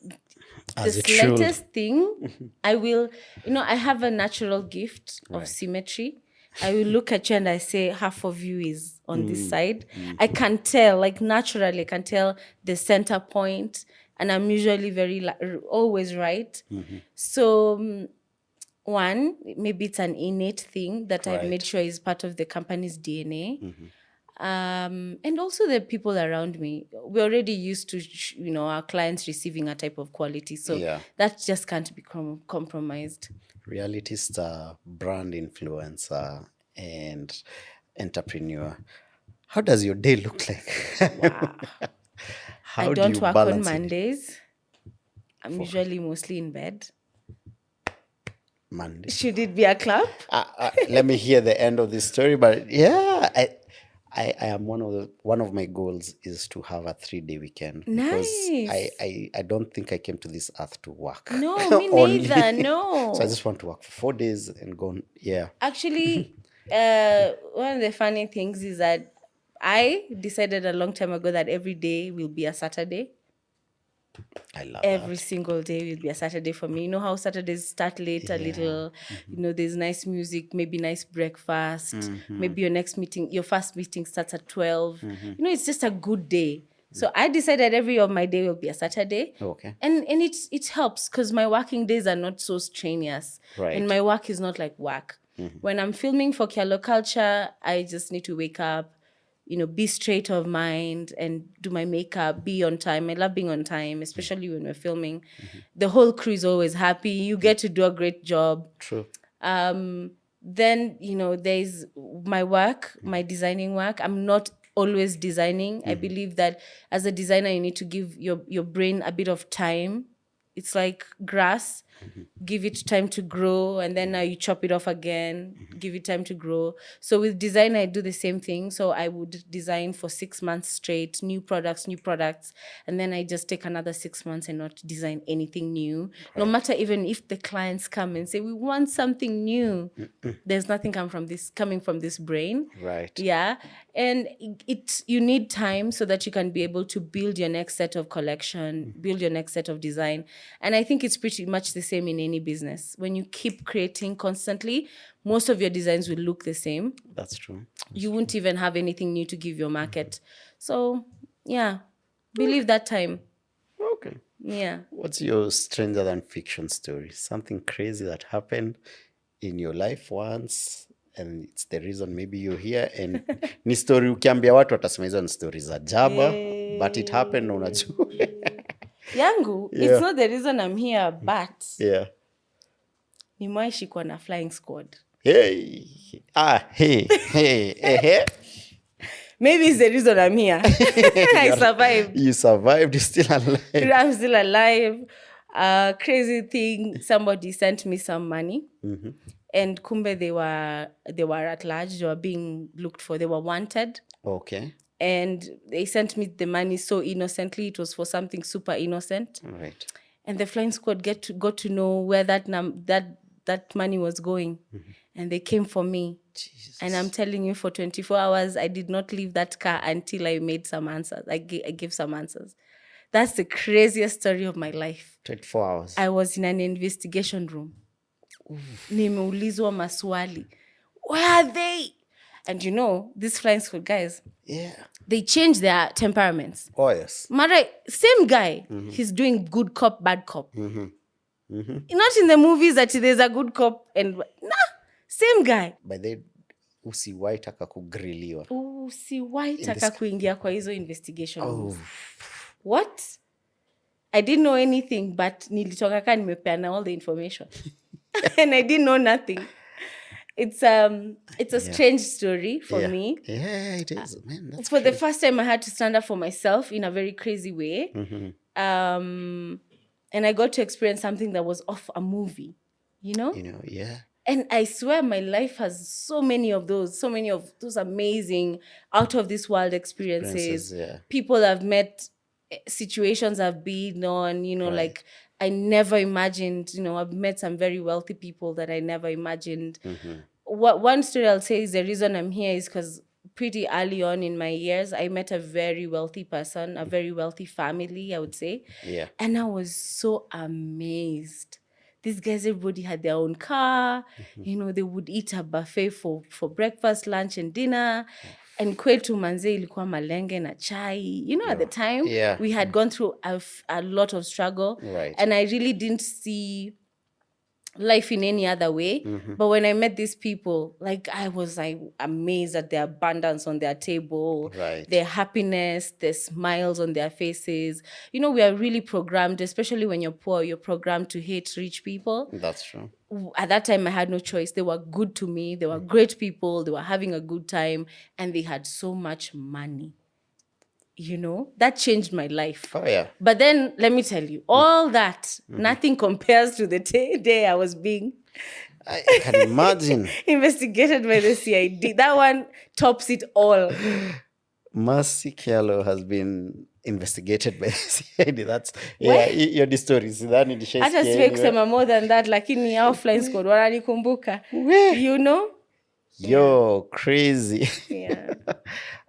As the it should. slightest thing, I will, I have a natural gift of Right. symmetry. I will look at you and I say, half of you is on this side. I can tell, like naturally, I can tell the center point, and I'm usually always right. So, one, maybe it's an innate thing that I've Right. made sure is part of the company's DNA. And also the people around me. We're already used to, our clients receiving a type of quality. So Yeah. that just can't be compromised. Reality star, brand influencer, and entrepreneur. How does your day look like? Wow. How I do don't you work on balance it? Mondays. I'm usually mostly in bed. Monday. Should it be a clap? Let me hear the end of this story. But yeah, I am one of my goals is to have a 3-day weekend. Because Nice. I don't think I came to this earth to work. No, me only. neither. No. So I just want to work for 4 days and go. Yeah. Actually, one of the funny things is that I decided a long time ago that every day will be a Saturday. I love Every that. single day will be a Saturday for me. You know how Saturdays start late a little, there's nice music, maybe nice breakfast, maybe your first meeting starts at 12. It's just a good day. So I decided every of my day will be a Saturday. Okay. And it helps because my working days are not so strenuous. Right. And my work is not like work. When I'm filming for Kyallo Culture, I just need to wake up, be straight of mind and do my makeup, be on time. I love being on time, especially when we're filming. The whole crew is always happy. You get to do a great job. True. Then, there's my work, my designing work. I'm not always designing. I believe that as a designer, you need to give your brain a bit of time. It's like grass. Give it time to grow, and then now you chop it off again, give it time to grow. So with design, I do the same thing. So I would design for 6 months straight, new products, and then I just take another 6 months and not design anything new. No matter even if the clients come and say, we want something new, there's nothing coming from this brain. Right. Yeah. And you need time so that you can be able to build your next set of collection, build your next set of design. And I think it's pretty much the same in any business. When you keep creating constantly, most of your designs will look the same. That's true. You won't even have anything new to give your market. So, yeah, believe that time. Okay. Yeah. What's your stranger than fiction story? Something crazy that happened in your life once and it's the reason maybe you're here and ni story ukiambia watu watasema hizo ni story za jaba but it happened unajua. Yangu, Yeah. It's not the reason I'm here, but Yeah. nimewahi shikwa na flying squad. Hey. Hey. Maybe it's the reason I'm here. I survived. You survived. You're still alive. I'm still alive. Crazy thing, somebody sent me some money. And kumbe they were at large. They were being looked for. They were wanted. Okay. And they sent me the money so innocently. It was for something super innocent. Right. And the flying squad got to know where that money was going. And they came for me. Jesus. And I'm telling you, for 24 hours, I did not leave that car until I made some answers. I gave some answers. That's the craziest story of my life. 24 hours. I was in an investigation room. Nimeulizwa maswali. Where are they? And these flying school guys, Yeah. they change their temperaments. Oh, yes. Mara, same guy, he's doing good cop, bad cop. Not in the movies that there's a good cop and same guy. By the usiwahi taka kugriliwa. Usiwahi taka kuingia kwa hizo investigation. Oh. What? I didn't know anything, but nilitoka ka nimepeana all the information. And I didn't know nothing. It's a strange story for me. Yeah, it is. Man, that's for crazy. The first time I had to stand up for myself in a very crazy way. And I got to experience something that was off a movie, yeah. And I swear my life has so many of those amazing out of this world experiences. Yeah. People I've met, situations I've been on, right. Like I never imagined, I've met some very wealthy people that I never imagined. One story I'll say is the reason I'm here is because pretty early on in my years, I met a very wealthy person, a very wealthy family, I would say. Yeah. And I was so amazed. These guys, everybody had their own car. They would eat a buffet for breakfast, lunch, and dinner. And kwetu manze ilikuwa malenge na chai. At the time, we had gone through a lot of struggle. Right. And I really didn't see life in any other way. But when I met these people, like I was amazed at the abundance on their table, right. Their happiness, the smiles on their faces. We are really programmed, especially when you're poor, you're programmed to hate rich people. That's true. At that time, I had no choice. They were good to me. They were great people. They were having a good time. And they had so much money. That changed my life. Oh, yeah. But then, let me tell you, all that, nothing compares to the day I was being... I can imagine. investigated by the CID. That one tops it all. Mercy Kyallo has been investigated by the CID. That's, your story. Hata siwe kusema more than that, lakini our flying squad, wananikumbuka. Yo, crazy. Yeah.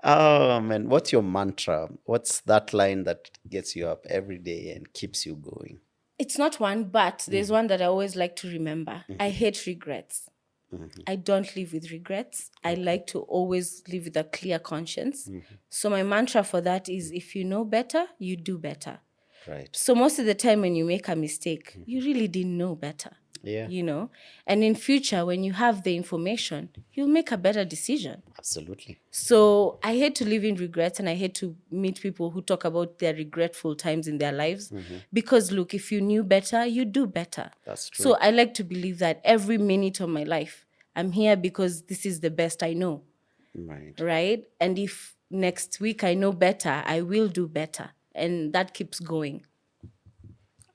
Oh, man. What's your mantra? What's that line that gets you up every day and keeps you going? It's not one, but there's one that I always like to remember. I hate regrets. I don't live with regrets. I like to always live with a clear conscience. So my mantra for that is, if you know better, you do better. Right. So most of the time when you make a mistake, you really didn't know better. Yeah. And in future, when you have the information, you'll make a better decision. Absolutely. So I hate to live in regrets, and I hate to meet people who talk about their regretful times in their lives. Because look, if you knew better, you do better. That's true. So I like to believe that every minute of my life, I'm here because this is the best I know. Right? And if next week I know better, I will do better. And that keeps going.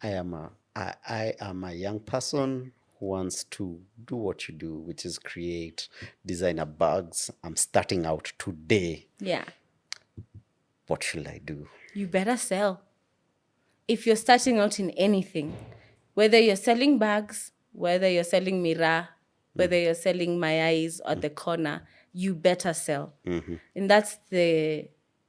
I am a young person who wants to do what you do, which is create designer bags. I'm starting out today. Yeah. What should I do? You better sell. If you're starting out in anything, whether you're selling bags, whether you're selling mirror, whether you're selling my eyes at the corner, you better sell. And that's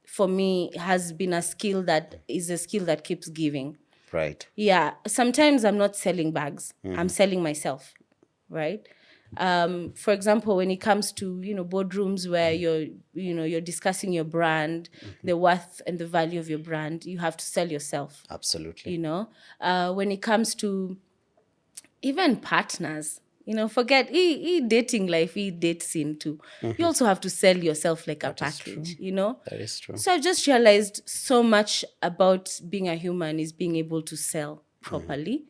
for me, has been a skill that keeps giving. Right. Yeah. Sometimes I'm not selling bags. I'm selling myself. Right. For example, when it comes to, boardrooms where you're discussing your brand, the worth and the value of your brand, you have to sell yourself. Absolutely. When it comes to even partners, forget dating life, date scene too. You also have to sell yourself like a package, That is true. So I've just realized so much about being a human is being able to sell properly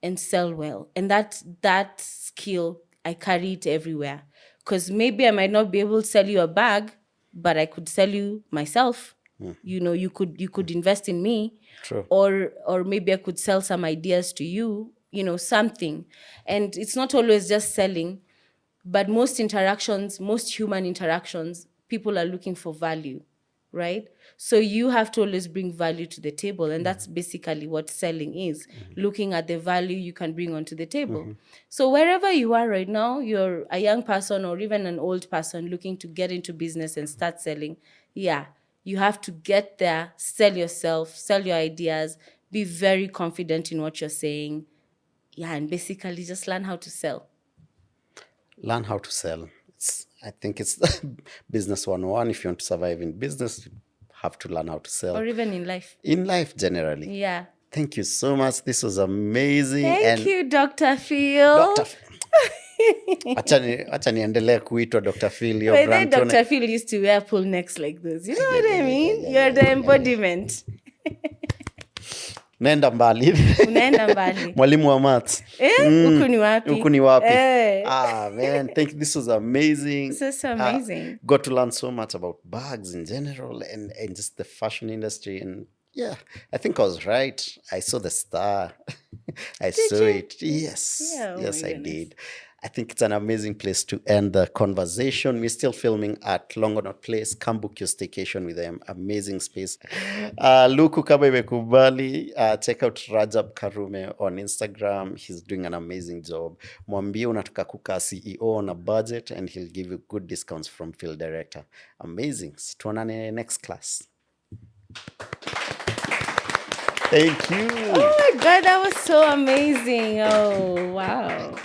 and sell well. And that skill, I carry it everywhere. Because maybe I might not be able to sell you a bag, but I could sell you myself. You could invest in me. True. Or maybe I could sell some ideas to you. Something. And it's not always just selling, but most human interactions, people are looking for value, right? So you have to always bring value to the table. And that's basically what selling is, looking at the value you can bring onto the table. So wherever you are right now, you're a young person or even an old person looking to get into business and start selling. Yeah, you have to get there, sell yourself, sell your ideas, be very confident in what you're saying. Yeah, and basically just learn how to sell. Learn how to sell. I think it's business 101. If you want to survive in business, you have to learn how to sell. Or even in life. In life, generally. Yeah. Thank you so much. This was amazing. Thank you, Dr. Phil. Acha niendelee kuitwa Dr. Phil. Your But then grand Dr. Phil used to wear pull necks like this. You know what I mean? You're the embodiment. Naenda mbali. Unaenda mbali. Mwalimu wa maths. Huku ni wapi? Huku ni wapi? Man, thank you. This was amazing. This is so amazing. Got to learn so much about bags in general and just the fashion industry. And yeah, I think I was right. I saw the star. I saw it. Yes. Yeah, oh yes, my I goodness. did. I think it's an amazing place to end the conversation. We're still filming at Longonot Place. Come book your staycation with them. Amazing space. Luku kama imekubali. Check out Rajab Karume on Instagram. He's doing an amazing job. Mwambie unataka kukaa CEO on a budget and he'll give you good discounts from field director. Amazing. Tuonane next class. Thank you. Oh my God, that was so amazing. Oh, wow.